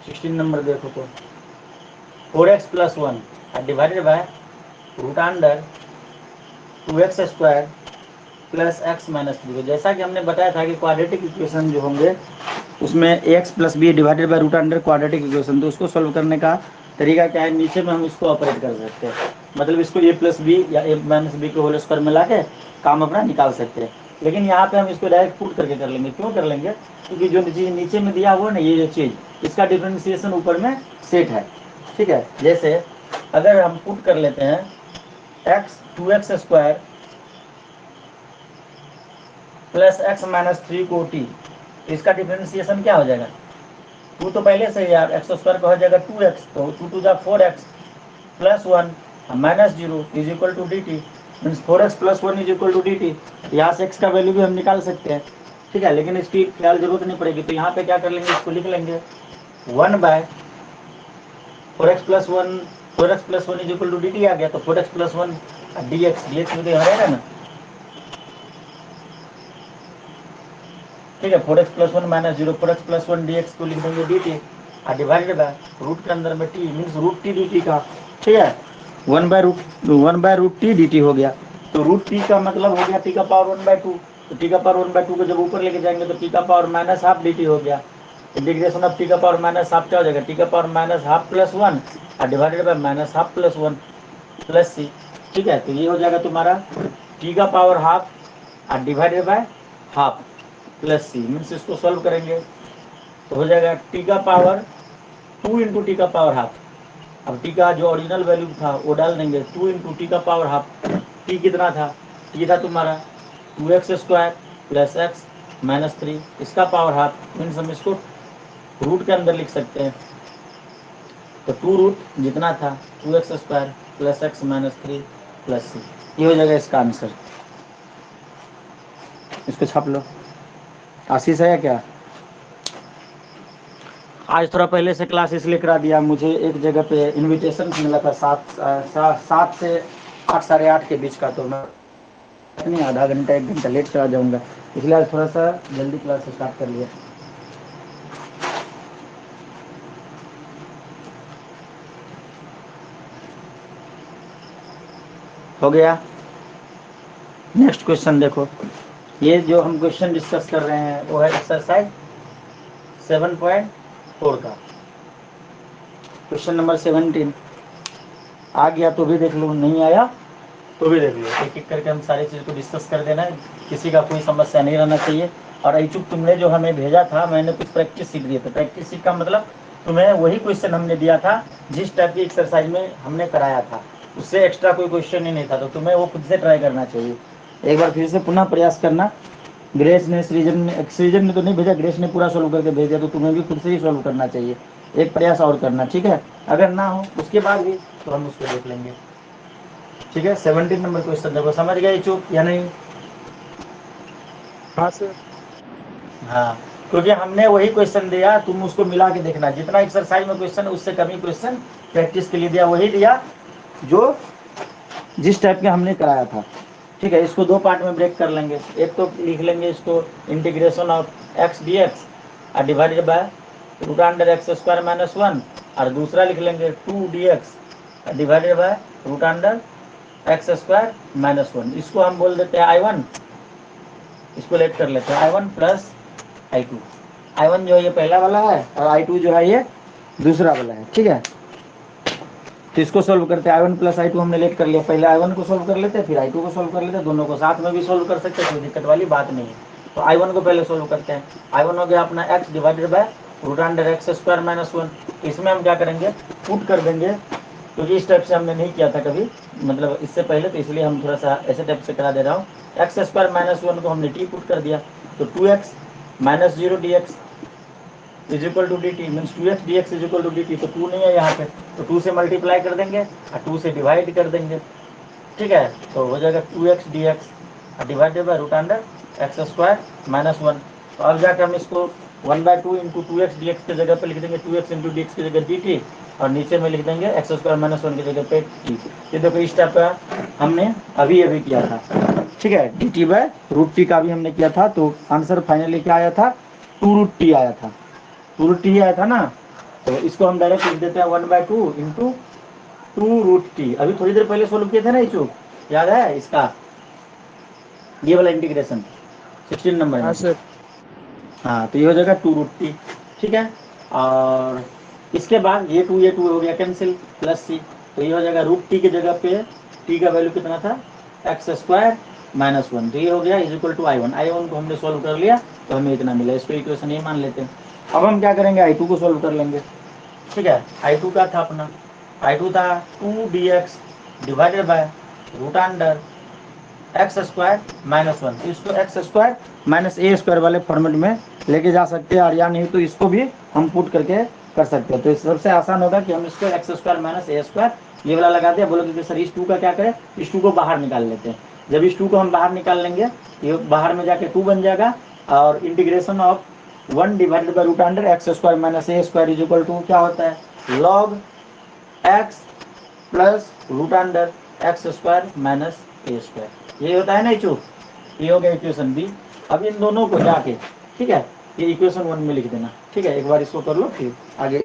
16 number देखो तो 4x plus 1 divided by root under 2x square plus x minus 3। जैसा कि हमने बताया था कि क्वाड्रेटिक इक्वेशन जो होंगे उसमें ax plus B divided by root under quadratic equation, तो उसको सॉल्व करने का तरीका क्या है, नीचे में हम इसको ऑपरेट कर सकते हैं, मतलब इसको a प्लस बी या a माइनस बी के होल स्क्वायर मिला के काम अपना निकाल सकते हैं। लेकिन यहाँ पे हम इसको डायरेक्ट पुट करके कर लेंगे। क्यों कर लेंगे? क्योंकि जो चीज़ नीचे में दिया हुआ ना, ये जो चीज़ इसका डिफ्रेंसिएशन ऊपर में सेट है। ठीक है, जैसे अगर हम पुट कर लेते हैं x 2x square plus x minus 3 को टी, इसका डिफ्रेंसिएशन क्या हो जाएगा? 2 तो पहले से यार एक्स स्क्वायर का हो जाएगा 2x, तो 2 टू जा 4x plus 1 minus 0 is equal to D T, means 4x plus 1 is equal to D T. यहाँ से x का वैल्यू भी हम निकाल सकते हैं। ठीक है, लेकिन इसकी ख्याल जरूरत नहीं पड़ेगी, तो यहाँ पे क्या कर लेंगे, इसको लिख लेंगे 1 by 4x plus 1, 4x plus 1 is equal to D T आ गया, तो 4x प्लस 1 डी एक्स में तो यहाँ रहेगा ना। ठीक है, 4x plus 1 minus 0, 4x plus 1 D X को लिख देंगे डी टी और डिवाइडेड बाय रूट के अंदर में T means root T D T का। ठीक है, 1 by root T D T हो गया, तो रूट टी का मतलब हो गया टी का पावर 1/2, तो टी का पावर 1/2 को जब ऊपर लेके जाएंगे तो टी का power minus half D T हो गया। इंटीग्रेशन ऑफ टी का पावर माइनस हाफ क्या हो जाएगा, टी का पावर माइनस हाफ प्लस 1 और divided by minus half plus 1 plus C. ठीक है, तो ये हो जाएगा तुम्हारा टी का पावर हाफ और divided by half plus C, means इसको सॉल्व करेंगे तो हो जाएगा टी का पावर 2 इंटू टी का पावर हाफ। अब टी का जो ओरिजिनल वैल्यू था वो डाल देंगे, 2 इंटू टी का पावर हाफ। टी कितना था? टी था तुम्हारा 2x square plus x minus 3, इसका पावर हाफ, मीन्स हम इसको रूट के अंदर लिख सकते हैं, तो 2 रूट जितना था 2x square plus x minus 3 plus C, ये हो जाएगा इसका आंसर। इसको छाप लो। आशीष है या क्या? आज थोड़ा पहले से क्लास इसलिए करा दिया, मुझे एक जगह पे इनविटेशन मिला था 7 से 8, 8:30 के बीच का, तो मैं नहीं आधा घंटा 1 घंटा लेट चला जाऊंगा, इसलिए आज थोड़ा सा जल्दी क्लास स्टार्ट कर लिया। हो गया। नेक्स्ट क्वेश्चन देखो, ये जो हम क्वेश्चन डिस्कस कर रहे हैं वो है एक्सरसाइज 7.4 का क्वेश्चन नंबर 17। आ गया तो भी देख लो, नहीं आया तो भी देख लो, एक एक करके हम सारी चीज़ को डिस्कस कर देना है, किसी का कोई समस्या नहीं रहना चाहिए। और ऐचुक तुमने जो हमें भेजा था, मैंने कुछ प्रैक्टिस सीख दिए थे। प्रैक्टिस सीख का मतलब तुम्हें वही क्वेश्चन हमने दिया था जिस टाइप की एक्सरसाइज में हमने कराया था, उससे एक्स्ट्रा कोई क्वेश्चन ही नहीं था, तो तुम्हें वो खुद से ट्राई करना चाहिए। एक बार फिर से पुनः प्रयास करना। ग्रेस ने सृजन ने तो नहीं भेजा, ग्रेस ने पूरा सॉल्व करके भेज दिया, तो तुम्हें भी खुद से ही सॉल्व करना चाहिए। एक प्रयास और करना, ठीक है? अगर ना हो उसके बाद भी तो हम उसको देख लेंगे। ठीक है, 17 नंबर क्वेश्चन देखो, समझ गए चुप या नहीं? हाँ सर। हाँ, क्योंकि हमने वही क्वेश्चन दिया, तुम उसको मिला के देखना, जितना एक्सरसाइज में क्वेश्चन है उससे कम ही क्वेश्चन प्रैक्टिस के लिए दिया, वही दिया जो जिस टाइप के हमने कराया था। ठीक है, इसको 2 पार्ट में ब्रेक कर लेंगे। एक तो लिख लेंगे इसको integration of X D x divided by root under x square minus 1, और दूसरा लिख लेंगे 2 D x divided by root under x square minus 1। इसको हम बोल देते हैं I1, इसको लेट कर लेते हैं I1 प्लस I2। I1 जो है ये पहला वाला है और I2 जो है ये दूसरा वाला है। ठीक है, तो इसको सोल्व करते हैं। I1 प्लस I2 हमने लेट कर लिया, पहले I1 को सोल्व कर लेते हैं, फिर I2 को सोल्व कर लेते हैं, दोनों को साथ में भी सोल्व कर सकते हैं, कोई दिक्कत वाली बात नहीं है। तो I1 को पहले सोल्व करते हैं। I1 हो गया अपना x divided by root under x square minus 1। इसमें हम क्या करेंगे, पुट कर देंगे, क्योंकि इस टाइप से हमने नहीं किया था कभी, मतलब इससे पहले, तो इसलिए हम थोड़ा सा ऐसे टाइप से करा दे रहा हूँ। एक्स स्क्वायर माइनस 1 को हमने टी पुट कर दिया, तो 2x minus 0 D X is equal to D T, means 2x D X is equal to D T. तो 2 नहीं है यहाँ पे, तो 2 से मल्टीप्लाई कर देंगे और 2 से डिवाइड कर देंगे। ठीक है, तो हो जाएगा 2x D x divided by root under x square minus 1। तो अब जाकर हम इसको 1/2 इंटू 2x डी एक्स की जगह पे लिख देंगे 2x इंटू डी एक्स की जगह डी टी, और नीचे में लिख देंगे एक्स स्क्वायर माइनस 1 की जगह पे टी। ये देखो इस टाइप का हमने अभी अभी किया था। ठीक है, D T by root T का भी हमने किया था, तो आंसर फाइनली क्या आया था, 2 रूट टी आया था। 2 रूट टी आया था ना। तो इसको हम डायरेक्ट लिख देते हैं 1/2 इंटू 2√t। अभी थोड़ी देर पहले सोल्व किए थे ना इचू, याद है इसका, ये वाला इंटीग्रेशन 16 नंबर हाँ में। सर। हाँ, तो ये हो जाएगा 2√t, ठीक है। और इसके बाद ये 2 हो गया कैंसिल, प्लस सी, तो ये हो जाएगा √t की जगह पे t का वैल्यू कितना था, x² - 1, तो ये हो गया इज इक्वल टू I1 को हमने सोल्व कर लिया, तो हमें इतना मिला। इसको इक्वेशन ये मान लेते हैं। अब हम क्या करेंगे, I2 को सोल्व कर लेंगे, ठीक है। I2 का था अपना, I2 था 2dx डिवाइडेड बाय √x² - 1, इसको x² - a² वाले फॉर्मेट में लेके जा सकते हैं, और या नहीं तो इसको भी हम पुट करके कर सकते हैं। तो सबसे आसान होगा कि हम इसको x² - a² ये वाला लगा दिया। बोलोगे कि सर इस 2 का क्या करें, इस 2 को बाहर निकाल लेते हैं। जब इस 2 को हम बाहर निकाल लेंगे, ये बाहर में जाके 2 बन जाएगा, और integration of 1 divided by √x² - a² is equal to क्या होता है, log x plus √x² - a², ये होता है ना इचू। ये हो गया इक्वेशन बी। अब इन दोनों को जाके, ठीक है, ये इक्वेशन 1 में लिख देना, ठीक है। एक बार इसको कर लो, फिर आगे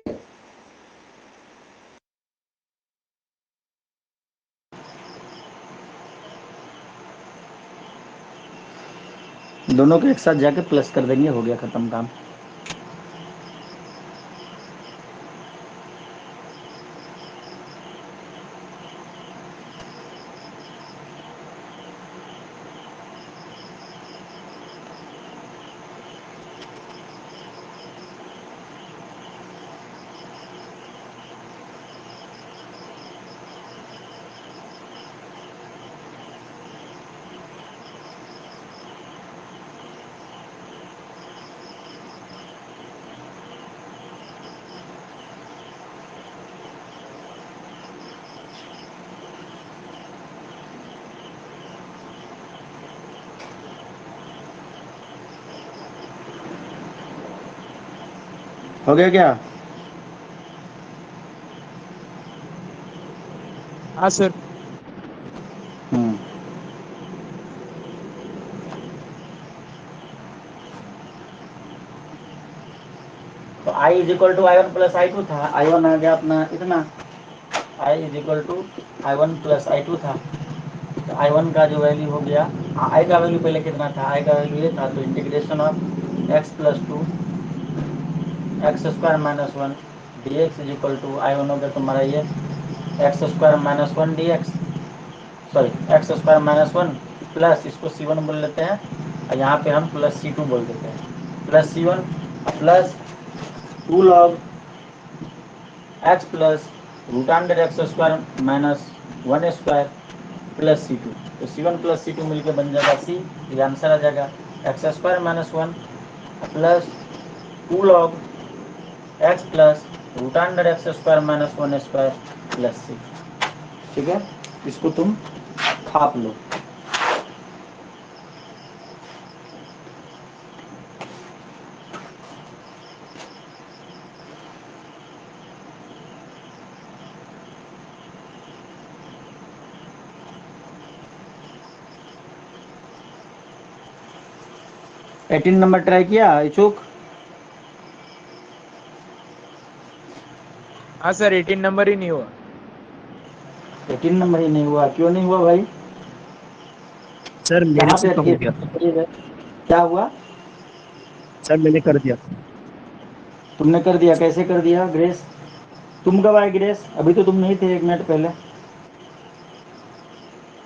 दोनों को एक साथ जाके प्लस कर देंगे, हो गया खत्म काम। हो गया क्या? हाँ सर। तो I is equal to I1 plus I2 था, I1 आ गया अपना इतना, I is equal to I1 plus I2 था। तो I1 का जो वैल्यू हो गया, I का वैल्यू पहले कितना था, I का वैल्यू ये था, तो integration of x plus 2 x² - 1 dx is equal to I1 हो गया तुम्हारा ये x² - 1 dx, sorry x² - 1 plus इसको C1 बोल लेते हैं, और यहाँ पे हम प्लस C2 बोल देते हैं, plus C1 plus 2 log x plus √x² - 1² plus C2, तो C1 प्लस C2 मिलकर बन जाएगा C, ये आंसर आ जाएगा। x² - 1 plus 2 log x plus √x² - 1² plus C, ठीक है। इसको तुम छाप लो। एटीन नंबर ट्राई किया इच्छुक? हाँ सर, 18 नंबर ही नहीं हुआ। 18 नंबर ही नहीं हुआ, क्यों नहीं हुआ भाई? सर मेरे कहाँ से पे तो हो अटके? गया। क्या हुआ? सर मैंने कर दिया। तुमने कर दिया? कैसे कर दिया ग्रेस? तुम कब आए ग्रेस? अभी तो तुम नहीं थे 1 मिनट पहले।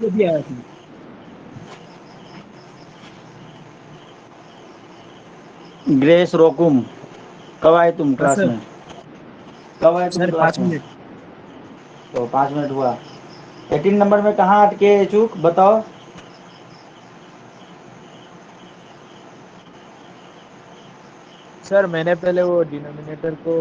ये भी आया था। ग्रेस रोकुम, कब आए तुम हाँ क्लास सर। में? कब आए तुम सर क्लास 5 में? मिनट। तो 5 मिनट हुआ। 18 नंबर में कहाँ अटके इच्छुक, बताओ। सर मैंने पहले वो डिनोमिनेटर को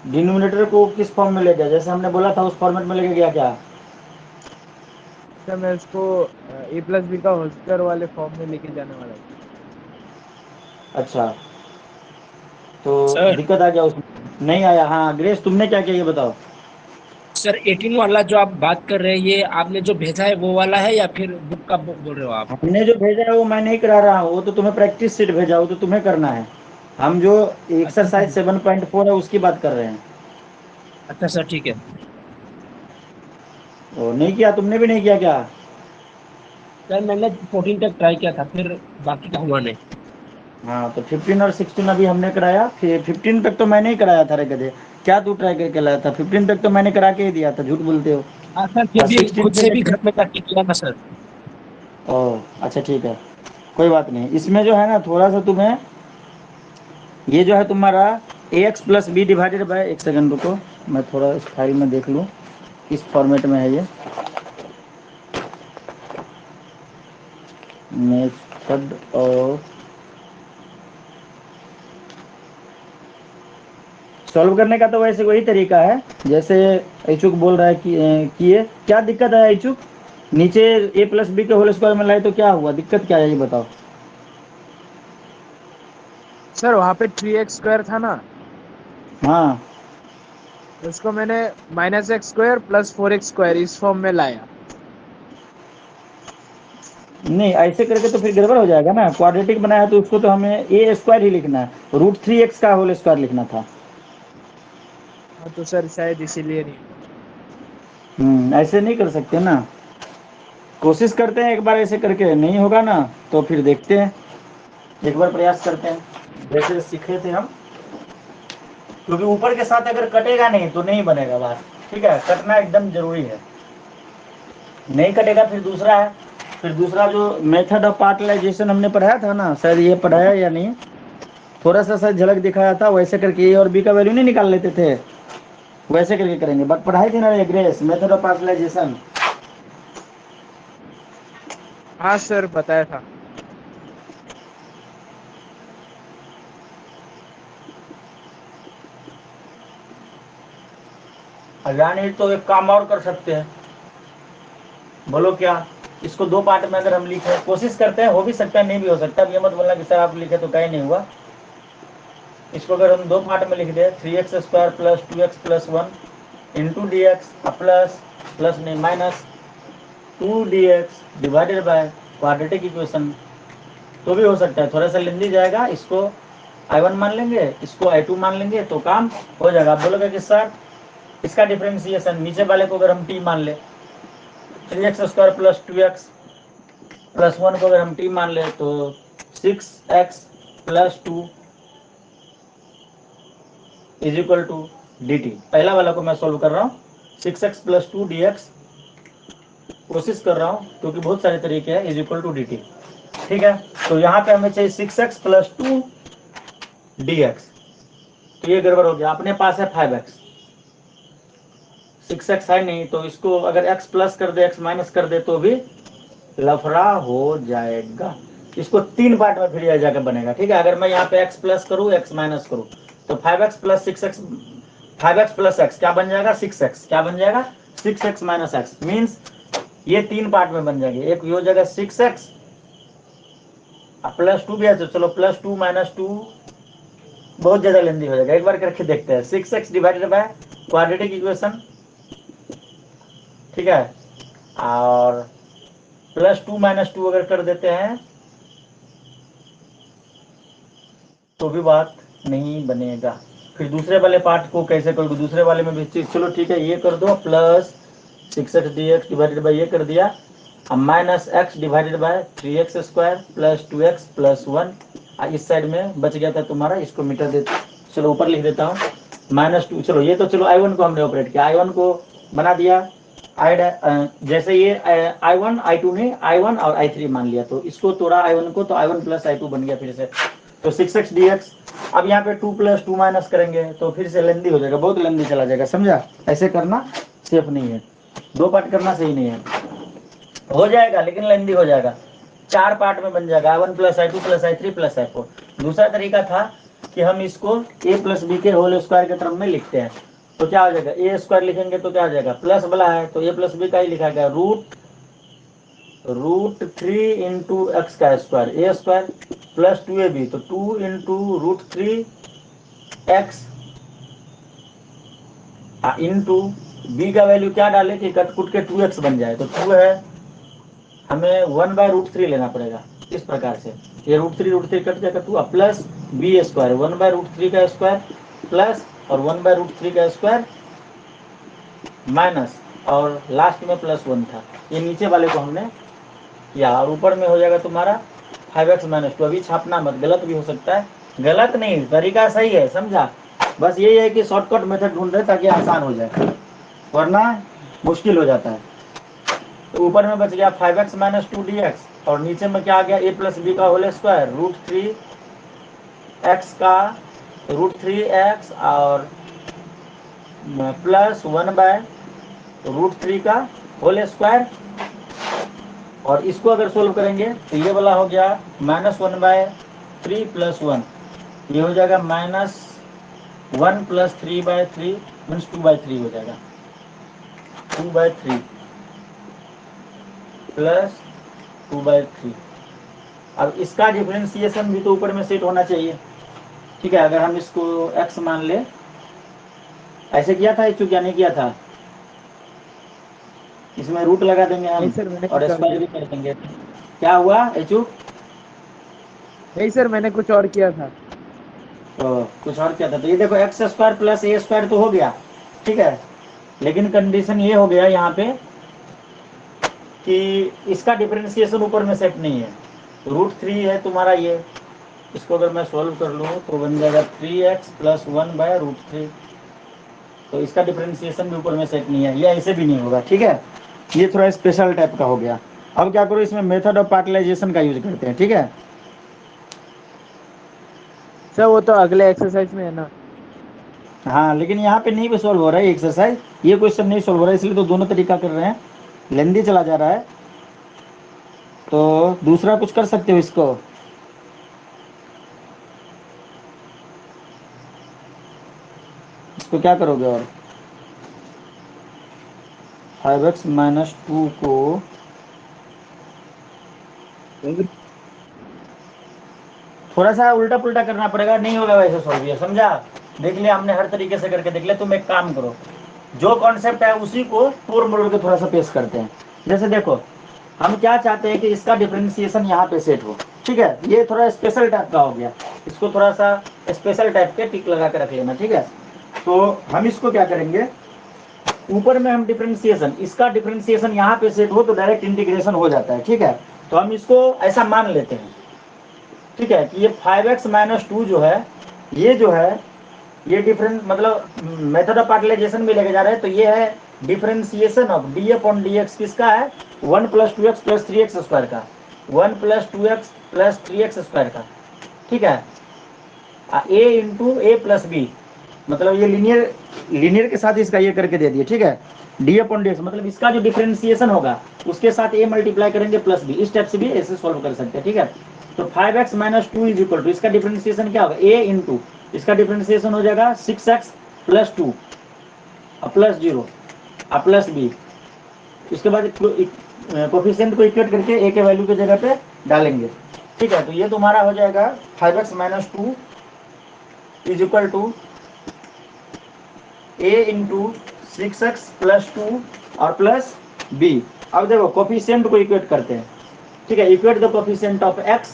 डिनोमिनेटर को किस फॉर्म में ले गया, जैसे हमने बोला था उस फॉर्मेट में लेके गया क्या? सर मैं उसको a प्लस बी का होल स्क्वायर वाले फॉर्म में लेके जाने वाला था। अच्छा, तो सर दिक्कत आ गया उसमें? नहीं आया? हाँ ग्रेस, तुमने क्या किया ये बताओ। सर 18 वाला जो आप बात कर रहे हैं, ये आपने जो भेजा है वो वाला है या फिर बुक का बोल रहे हो आप? हमने जो भेजा है वो मैं नहीं करा रहा हूँ, वो तो तुम्हें प्रैक्टिस सीट भेजा, वो तो तुम्हें करना है। हम जो अच्छा एक्सरसाइज 7.4 है उसकी बात कर रहे हैं। अच्छा सर, ठीक है। वो नहीं किया, तुमने भी नहीं किया क्या? सर मैंने 14 तक ट्राई किया था, फिर बाकी का हुआ नहीं। हाँ तो 15 और 16 अभी हमने कराया, फिर 15 तक तो मैंने ही कराया था रे गधे। क्या तू ट्राई करके लाया था? 15 तक तो मैंने करा के ही दिया था, झूठ बोलते हो। हाँ सर, फिर और भी 16 खुद पे से भी देखते। घर में करके किया ना सर। ओह अच्छा ठीक है, कोई बात नहीं। इसमें जो है ना थोड़ा सा तुम्हें, ये जो है तुम्हारा A x plus B divided by, एक सेकंड रुको, मैं थोड़ा इस फाइल में देख लूँ किस फॉर्मेट में है ये मेथड। और सॉल्व करने का तो वैसे वही तरीका है जैसे ऐचुक बोल रहा है कि ये क्या दिक्कत है ऐचुक? नीचे ए प्लस बी के होल स्क्वायर में लाए तो क्या हुआ, दिक्कत क्या है ये बताओ। सर वहाँ पे 3x² था ना, हाँ उसको मैंने -x² + 4x² इस फॉर्म में लाया। नहीं, ऐसे करके तो फिर गड़बड़ हो जाएगा ना। क्वाड्रेटिक बनाया तो उसको तो हमें ए स्क्वायर ही लिखना है, √3x का होल स्क्वायर लिखना था। हाँ तो सर शायद इसीलिए नहीं। ऐसे नहीं कर सकते ना। कोशिश करते हैं एक बार ऐसे करके, नहीं होगा ना तो फिर देखते हैं, एक बार प्रयास करते हैं जैसे सीखे थे हम। क्योंकि ऊपर के साथ अगर कटेगा नहीं तो नहीं बनेगा बात, ठीक है? कटना एकदम जरूरी है, नहीं कटेगा फिर दूसरा है। फिर दूसरा जो मेथड ऑफ पार्टलाइजेशन हमने पढ़ाया था ना, शायद ये पढ़ाया या नहीं, थोड़ा सा शायद झलक दिखाया था। वैसे करके ए और बी का वैल्यू नहीं निकाल लेते थे, वैसे करके करेंगे। बट पढ़ाई थी ना ग्रेस, मेथड ऑफ पार्टलाइजेशन। हाँ सर बताया था। यानी तो एक काम और कर सकते हैं, बोलो क्या? इसको दो पार्ट में अगर हम लिखे, कोशिश करते हैं, हो भी सकता है नहीं भी हो सकता। अब ये मत बोलना कि सर आप लिखे तो कहीं नहीं हुआ। इसको अगर हम दो पार्ट में लिख दे, 3x² + 2x + 1 into d x plus plus नहीं minus 2dx divided by quadratic equation, तो भी हो सकता है। थोड़ा सा लेंदी जाएगा, इसको I1 मान लेंगे, इसको I2 मान लेंगे तो काम हो जाएगा। आप बोलोगे कि सर इसका डिफरेंशिएशन, नीचे वाले को अगर हम t मान ले, 3x² + 2x + 1 को अगर हम t मान ले तो 6x + 2 = dt। पहला वाला को मैं सोल्व कर रहा हूँ, 6x + 2 dx, कोशिश कर रहा हूँ क्योंकि बहुत सारे तरीके हैं, = dt। ठीक है, तो यहाँ पे हमें चाहिए 6x + 2 dx, तो ये गड़बड़ हो गया। अपने पास है 5x, 6x है नहीं, तो इसको अगर x प्लस कर दे, x माइनस कर दे तो भी लफड़ा हो जाएगा। इसको तीन पार्ट में फिर जाकर बनेगा, ठीक है? अगर मैं यहाँ पे x प्लस करूँ, x माइनस करूँ तो 5x + 6x, 5x + x क्या बन जाएगा? 6x। क्या बन जाएगा? 6x - x मीन्स ये तीन पार्ट में बन जाएगी। एक ये हो जाएगा 6x +2 भी है तो चलो, +2 - 2 बहुत ज्यादा लेंदी हो जाएगा, एक बार करके देखते हैं। 6x divided by quadratic equation, ठीक है, और +2 - 2 अगर कर देते हैं तो भी बात नहीं बनेगा। फिर दूसरे वाले पार्ट को कैसे करोगे? दूसरे वाले में भी चलो ठीक है, ये कर दो, plus 6x dx divided bye ये कर दिया, अब -x divided bye 3x² + 2x + 1। इस साइड में बच गया था तुम्हारा, इसको मिटा देते, चलो ऊपर लिख देता हूँ -2। चलो ये तो चलो I1 को हमने ऑपरेट किया, I1 को बना दिया जैसे ये I1 I2 ने I1 और I3 मान लिया, तो इसको तोड़ा I1 को, तो I1 + I2 बन गया फिर से। तो 6x dx, अब यहाँ पे 2 + 2 माइनस करेंगे तो फिर से लेंदी हो जाएगा, बहुत लेंदी चला जाएगा, समझा? ऐसे करना सेफ नहीं है, दो पार्ट करना सही नहीं है। हो जाएगा लेकिन लेंदी हो जाएगा, चार पार्ट में बन जाएगा, I1 + I2 + I3 + I4। दूसरा तरीका था कि हम इसको a + b के होल स्क्वायर के टर्म में लिखते हैं, तो क्या हो जाएगा? a² लिखेंगे तो क्या हो जाएगा? प्लस वाला है तो a + b का ही लिखा गया, √3 × x का स्क्वायर, a² + 2ab, तो 2 × √3x * बी का वैल्यू क्या डाले कि कट कुट के 2x बन जाए, तो 2 है, हमें 1/√3 लेना पड़ेगा इस प्रकार से। ये √3 कट जाएगा 2 प्लस बी स्क्वायर 1/√3 का स्क्वायर प्लस और 1/√3 का स्क्वायर माइनस और लास्ट में +1 था। ये नीचे वाले को हमने किया और ऊपर में हो जाएगा तुम्हारा 5x - 2। अभी छापना मत, गलत भी हो सकता है। गलत नहीं, तरीका सही है, समझा। बस यही है कि शॉर्टकट मेथड ढूंढ रहे ताकि आसान हो जाए, वरना मुश्किल हो जाता है। तो ऊपर में बच गया 5x - 2 dx और नीचे में क्या आ गया a + b का होल स्क्वायर √3x का √3x और प्लस 1/√3 का होल स्क्वायर। और इसको अगर सोल्व करेंगे तो ये वाला हो गया -1/3 + 1, ये हो जाएगा -1 + 3/3 मीन्स 2/3 हो जाएगा, 2/3 प्लस 2/3। अब इसका डिफरेंशिएशन भी तो ऊपर में सेट होना चाहिए, ठीक है। अगर हम इसको x मान ले, ऐसे किया था इच्छुक या नहीं किया था, इसमें रूट लगा देंगे नहीं हम सर, मैंने और कुछ और स्क्वायर किया। भी कर देंगे। क्या हुआ इच्छुक? नहीं सर, मैंने कुछ और किया था। तो कुछ और क्या था, तो ये देखो x² + a² तो हो गया, ठीक है। लेकिन कंडीशन ये हो गया यहाँ पे कि इसका डिफरेंशिएशन ऊपर में सेट नहीं है। √3 है तुम्हारा ये, इसको अगर मैं सोल्व कर लूँ तो बन जाएगा 3x + 1/√3। तो इसका डिफरेंशिएशन भी ऊपर में सेट नहीं है, ये ऐसे भी नहीं होगा, ठीक है। ये थोड़ा स्पेशल टाइप का हो गया। अब क्या करो, इसमें मेथड ऑफ पार्टलाइजेशन का यूज करते हैं, ठीक है। सर वो तो अगले एक्सरसाइज में है ना। हाँ, लेकिन यहाँ पे नहीं भी सोल्व हो रहा है एक्सरसाइज, ये क्वेश्चन नहीं सोल्व हो रहा है, इसलिए तो दोनों तरीका कर रहे हैं, लेंदी चला जा रहा है। तो दूसरा कुछ कर सकते हो इसको, इसको क्या करोगे, और 5x - 2 को थोड़ा सा उल्टा पुल्टा करना पड़ेगा, नहीं होगा वैसे सॉल्व, ये समझा। देख लिया हमने, हर तरीके से करके देख लिया। तुम एक काम करो, जो कॉन्सेप्ट है उसी को तोड़ मरोड़ के थोड़ा सा पेश करते हैं। जैसे देखो, हम क्या चाहते हैं कि इसका डिफरेंशिएशन यहाँ पे सेट हो, ठीक है। ये थोड़ा स्पेशल टाइप का हो गया, इसको थोड़ा सा स्पेशल टाइप के टिक लगा के रख लेना, ठीक है। तो हम इसको क्या करेंगे, ऊपर में हम डिफरेंशिएशन, इसका डिफरेंशिएशन यहाँ पे सेट हो तो डायरेक्ट इंटीग्रेशन हो जाता है, ठीक है। तो हम इसको ऐसा मान लेते हैं, ठीक है, कि ये 5x - 2 जो है, ये जो है, ये डिफरेंस मतलब मेथड ऑफ पार्टलाइजेशन में लेके जा रहे हैं, तो ये है डिफरेंशिएशन ऑफ d/dx किसका है, 1 + 2x + 3x² का, 1 + 2x + 3x² का, ठीक है। a × a + b, मतलब ये लीनियर के साथ इसका ये करके दे दिए, ठीक है। d/dx मतलब इसका जो डिफरेंशिएशन होगा उसके साथ a मल्टीप्लाई करेंगे प्लस b, इस टाइप से भी ऐसे सॉल्व कर सकते हैं, ठीक है। तो 5x - 2 = इसका डिफरेंशिएशन क्या होगा, a × इसका डिफरेंशिएशन हो जाएगा 6x + 2 प्लस 0 प्लस b। इसके बाद कोफिशिएंट को इक्वेट करके a के वैल्यू की जगह पे डालेंगे, ठीक है। तो ये तुम्हारा हो जाएगा 5x - 2 = a × 6x + 2 और प्लस b। अब देखो कोफिशिएंट को इक्वेट करते हैं, ठीक है। Equate the coefficient of x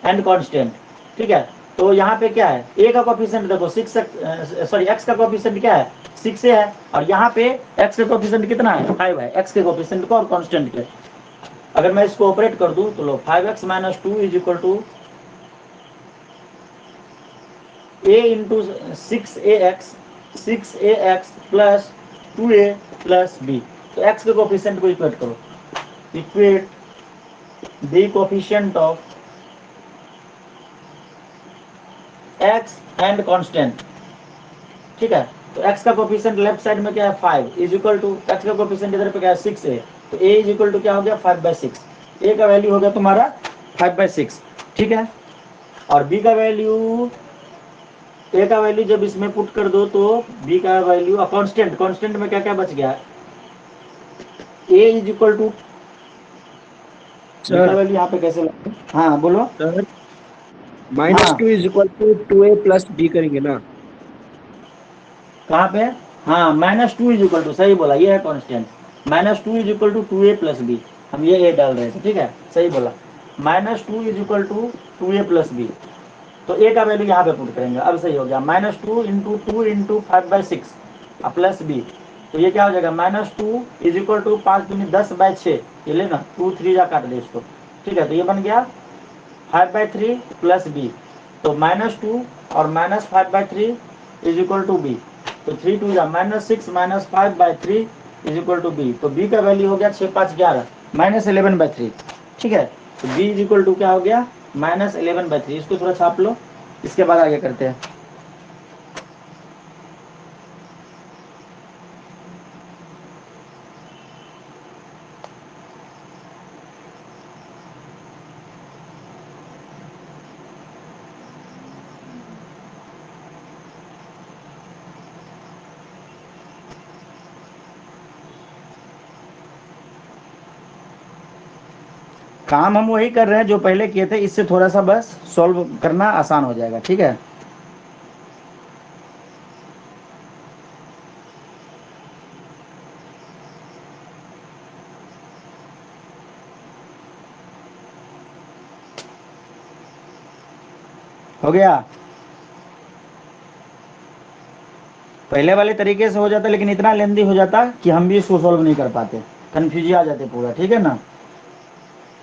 and constant, ठीक है। तो यहाँ पे क्या है, a का कोफिशिएंट देखो 6x, सॉरी x का कोफिशिएंट क्या है, 6 है, और यहाँ पे x का कोफिशिएंट कितना है, 5 है, x के कोफिशिएंट को और कांस्टेंट के। अगर मैं इसको ऑपरेट कर दूं तो लो 5x - 2 = a × 6ax plus 2a plus b। तो x के कोफिशिएंट को इक्वेट करो, equate the coefficient of x and constant, ठीक है। तो x का कोफिशिएंट लेफ्ट साइड में क्या है 5 = x का कोफिशिएंट इधर पे क्या है 6 है, तो a = क्या हो गया 5/6। a का वैल्यू हो गया तुम्हारा 5/6, ठीक है। और b का वैल्यू, a का वैल्यू जब इसमें पुट कर दो तो b का वैल्यू, कांस्टेंट में क्या क्या बच गया, a = b का सर वैल्यू यहाँ पे कैसे लगे, हाँ बोलो। सर हाँ, -2 = 2a + b करेंगे ना। कहाँ पे, हाँ -2 इज इक्वल टू, सही बोला, ये है constant. -2 is equal to 2a plus B, हम ये a डाल रहे थे, ठीक है, सही बोला। -2 is equal to 2a plus B, तो a का वैल्यू यहाँ पे पुट करेंगे, अब सही हो गया। -2 इंटू 2 इंटू 5/6 प्लस बी, तो ये क्या हो जाएगा, -2 इज इक्वल टू 5 दूनी 10/6, ये लेना 2 3 जा काट दे इसको, ठीक है, तो ये बन गया 5/3 प्लस बी, तो -2 और -5/3 इज इक्वल टू बी, तो 3 2 जा -6 -5/3 इज इक्वल टू बी, तो बी का वैल्यू हो गया 6 5 11 -11/3, ठीक है, तो बी इज इक्वल टू क्या हो गया, -11/3। इसको थोड़ा छाप लो, इसके बाद आगे करते हैं। काम हम वही कर रहे हैं जो पहले किए थे, इससे थोड़ा सा बस सॉल्व करना आसान हो जाएगा, ठीक है। हो गया, पहले वाले तरीके से हो जाता, लेकिन इतना लेंदी हो जाता कि हम भी इसको सॉल्व नहीं कर पाते, कन्फ्यूज आ जाते पूरा, ठीक है ना।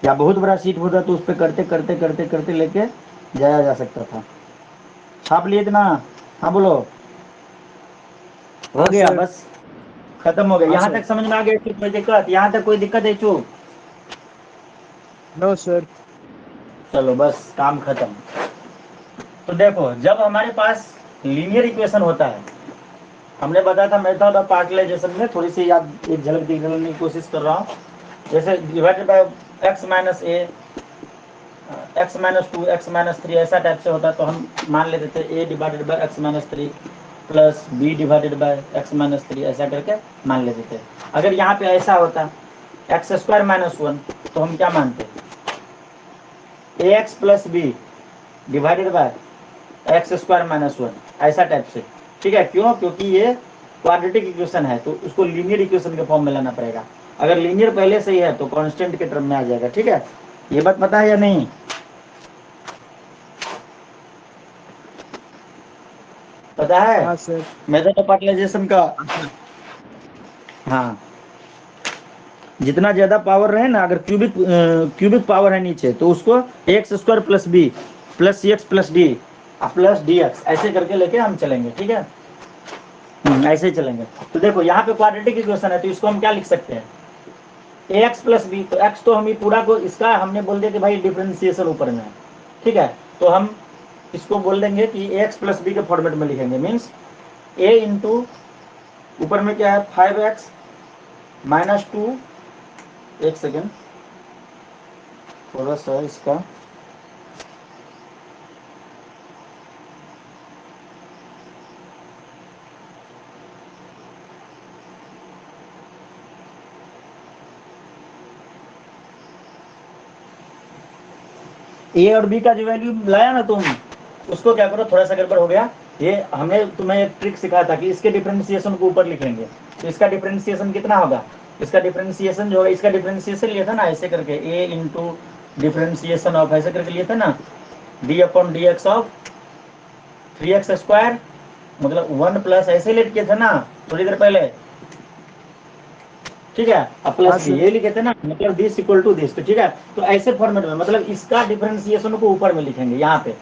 या बहुत बड़ा सीट होता तो उस पर करते करते करते करते लेके जाया जा सकता था। छाप लिए इतना, हाँ बोलो, हो हाँ गया, सर। बस खत्म हो गया। हाँ यहाँ सर। तक समझ में आ गया, कोई दिक्कत, यहाँ तक कोई दिक्कत है चूक? No sir. चलो बस काम खत्म। तो देखो, जब हमारे पास लीनियर इक्वेशन होता है, हमने बताया था मेथड ऑफ पार्टिलाइजेशन में, थोड़ी सी याद एक झलक दिखाने की कोशिश कर रहा हूँ। जैसे divided by x minus A, x-2 x-3 ऐसा टाइप से होता, तो हम मान लेते थे a divided by x-3 plus b divided by x-3 ऐसा करके मान लेते थे। अगर यहाँ पे ऐसा होता x² - 1, तो हम क्या मानते, ax plus B divided by x² - 1 ऐसा टाइप से, ठीक है। क्यों? क्योंकि ये क्वाड्रेटिक इक्वेशन है, तो उसको लीनियर इक्वेशन के फॉर्म में लाना पड़ेगा। अगर लीनियर पहले से ही है तो कांस्टेंट के टर्म में आ जाएगा, ठीक है। ये बात पता है या नहीं? पता है हाँ सर। मेथड ऑफ पार्टिलाइजेशन का? हाँ सर। हाँ, जितना ज्यादा पावर रहे ना, अगर क्यूबिक पावर है नीचे, तो उसको x² plus B plus C x plus D plus D x ऐसे करके लेके हम चलेंगे, ठीक है। ऐसे ही चलेंगे। तो देखो यहाँ पे क्वाड्रेटिक इक्वेशन है, तो इसको हम क्या लिख सकते हैं, ax प्लस बी, तो x तो हम ये पूरा को इसका हमने बोल दिया कि भाई डिफरेंशिएशन ऊपर में है, ठीक है। तो हम इसको बोल देंगे कि ax प्लस बी के फॉर्मेट में लिखेंगे, मीन्स a इंटू ऊपर में क्या है 5x माइनस 2, एक सेकेंड थोड़ा सा इसका, ए और बी का जो वैल्यू लाया ना तुम, उसको क्या करो, थोड़ा सा गड़बड़ हो गया, ये हमने तुम्हें एक ट्रिक सिखाया था कि इसके डिफरेंशिएशन को ऊपर लिखेंगे, तो इसका डिफरेंशिएशन कितना होगा, इसका डिफरेंशिएशन जो होगा, इसका डिफरेंशिएशन लिया था ना ऐसे करके, ए इंटू डिफरेंशिएशन ऑफ ऐसे करके लिया था ना, D upon d x of 3x², मतलब 1 प्लस ऐसे लेट किए थे ना थोड़ी देर पहले, ठीक है। अब हाँ प्लस सर। ये लिखे थे ना, मतलब दिस इक्वल टू दिस, तो ठीक है। तो ऐसे फॉर्मेट में, मतलब इसका डिफरेंशिएशन को ऊपर में लिखेंगे, यहाँ पे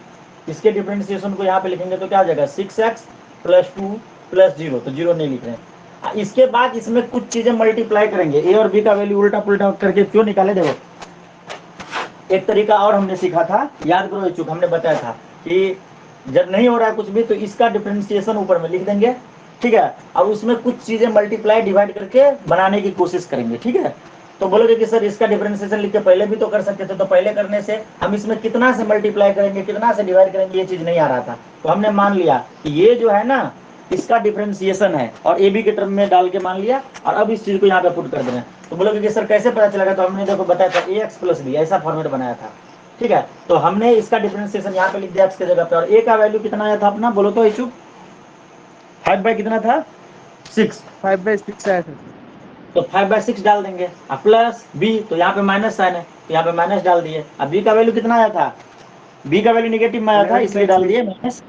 इसके डिफरेंशिएशन को यहाँ पे लिखेंगे, तो क्या हो जाएगा 6x प्लस 2 प्लस 0, तो 0 नहीं लिख रहे हैं। इसके बाद इसमें कुछ चीजें मल्टीप्लाई करेंगे, ए और बी का वैल्यू उल्टा पुल्टा करके क्यों निकाले, देखो एक तरीका और हमने सीखा था, याद करो चूक, हमने बताया था कि जब नहीं हो रहा है कुछ भी, तो इसका डिफरेंशिएशन ऊपर में लिख देंगे, ठीक है। और उसमें कुछ चीजें मल्टीप्लाई डिवाइड करके बनाने की कोशिश करेंगे, ठीक है। तो बोलोगे कि सर इसका डिफरेंशिएशन लिख के पहले भी तो कर सकते थे, तो पहले करने से हम इसमें कितना से मल्टीप्लाई करेंगे, कितना से डिवाइड करेंगे, ये चीज नहीं आ रहा था। तो हमने मान लिया कि ये जो है ना, इसका डिफरेंशिएशन है, और ए बी के टर्म में डाल के मान लिया, और अब इस चीज को यहाँ पे पुट कर देना। तो बोलोगे कि सर कैसे पता चलेगा, तो हमने देखो बताया था ए एक्स प्लस बी ऐसा फॉर्मेट बनाया था, ठीक है। तो हमने इसका डिफरेंशिएशन यहाँ पे लिख दिया एक्स के जगह पे, और ए का वैल्यू कितना आया था अपना, बोलो तो इच्छुक 5 बाई कितना था, 6, 5/6 आया था। तो 5/6 डाल देंगे। अब प्लस बी, तो यहाँ पे माइनस साइन है तो यहाँ पे माइनस डाल दिए। अब बी का वैल्यू कितना आया था, बी का वैल्यू निगेटिव में आया था इसलिए डाल 11/3 दिए माइनस।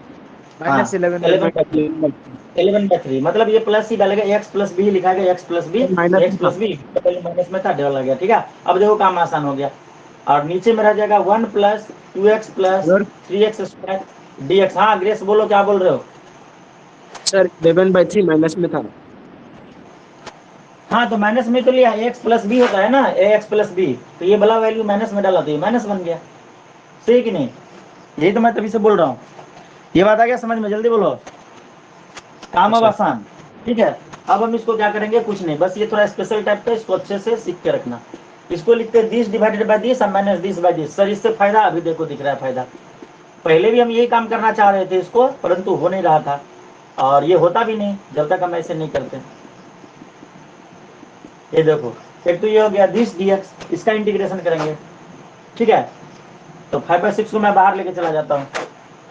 हाँ, -11/3 11/3 मतलब ये प्लस ही डालेगा, एक्स प्लस बी लिखा गया, X plus B, minus X plus B पहले माइनस में था डाला गया। ठीक है, अब देखो काम आसान हो गया। और नीचे में रह जाएगा 1 + 2x + सर 3x² dx। हाँ ग्रेस बोलो, क्या बोल रहे हो? सर 11/3 माइनस में था। हाँ तो माइनस में तो लिया, एक्स प्लस बी होता है ना, एक्स प्लस बी, तो ये वाला वैल्यू माइनस में डाला तो ये माइनस बन गया। सही कि नहीं? यही तो मैं तभी से बोल रहा हूँ। ये बात आ गया समझ में? जल्दी बोलो, काम अब सर आसान। ठीक है, अब हम इसको क्या करेंगे, कुछ नहीं, बस ये थोड़ा स्पेशल टाइप का, इसको अच्छे से सीख के रखना। इसको लिखते हैं 20 / 20 और -20/20। सर इससे फायदा अभी देखो दिख रहा है फायदा। पहले भी हम यही काम करना चाह रहे थे इसको, परंतु हो नहीं रहा था और ये होता भी नहीं जब तक हम ऐसे नहीं करते। ये देखो, एक तो ये हो गया 20 dx, इसका इंटीग्रेशन करेंगे। ठीक है, तो 5/6 को मैं बाहर लेके चला जाता हूँ,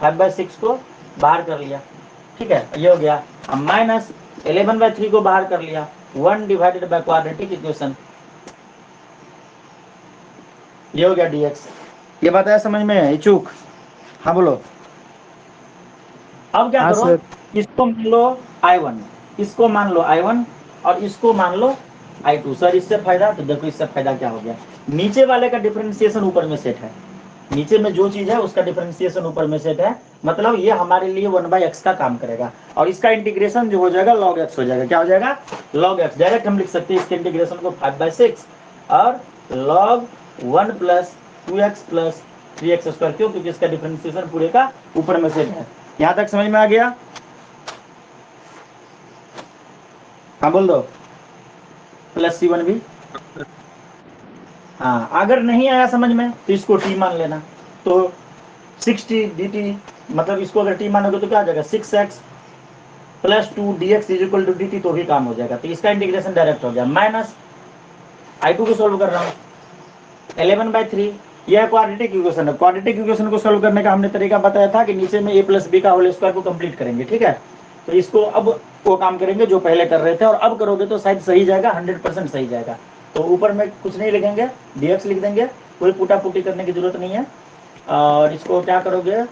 5/6 को बाहर कर लिया। ठीक है, ये हो गया। अब -11/3 को बाहर कर लिया, 1 / क्वाड्रेटिक इक्वेशन, ये हो गया dx। ये बात आया समझ में? इचूक? हाँ बोलो। अब क्या हाँ करो, सर। इसको मान लो I1, इसको मान लो I1 और इसको मान लो I2। सर इससे फायदा, तो देखो इससे फायदा क्या हो गया, नीचे वाले का डिफरेंशिएशन ऊपर में सेट है, नीचे में जो चीज है उसका डिफरेंशिएशन ऊपर में सेट है, मतलब ये हमारे लिए 1/x का काम करेगा और इसका इंटीग्रेशन जो हो जाएगा log x हो जाएगा। क्या हो जाएगा? log x। डायरेक्ट हम लिख सकते हैं इसके इंटीग्रेशन को 5/6 और log 1 + 2x + 3x²। क्यों? क्योंकि इसका डिफरेंशिएशन पूरे का ऊपर में सेट है। यहां तक समझ में आ गया? हाँ बोल दो, +C1 भी। हाँ, अगर नहीं आया समझ में तो इसको t मान लेना, तो 6t dt, मतलब इसको अगर t मानोगे तो क्या आ जाएगा, 6x + 2 dx = dt, तो भी काम हो जाएगा। तो इसका इंटीग्रेशन डायरेक्ट हो गया। माइनस I2 को सोल्व कर रहा हूँ, 11/3, यह क्वाड्रेटिक इक्वेशन है। क्वाड्रेटिक इक्वेशन को सोल्व करने का हमने तरीका बताया था कि नीचे में a + b का होल स्क्वायर को कंप्लीट करेंगे। ठीक है, तो इसको अब वो काम करेंगे जो पहले कर रहे थे, और अब करोगे तो शायद सही जाएगा, 100% सही जाएगा। तो ऊपर में कुछ नहीं लिखेंगे, dx लिख देंगे, कोई पुटा पुटी करने की जरूरत नहीं है। और इसको क्या करोगे,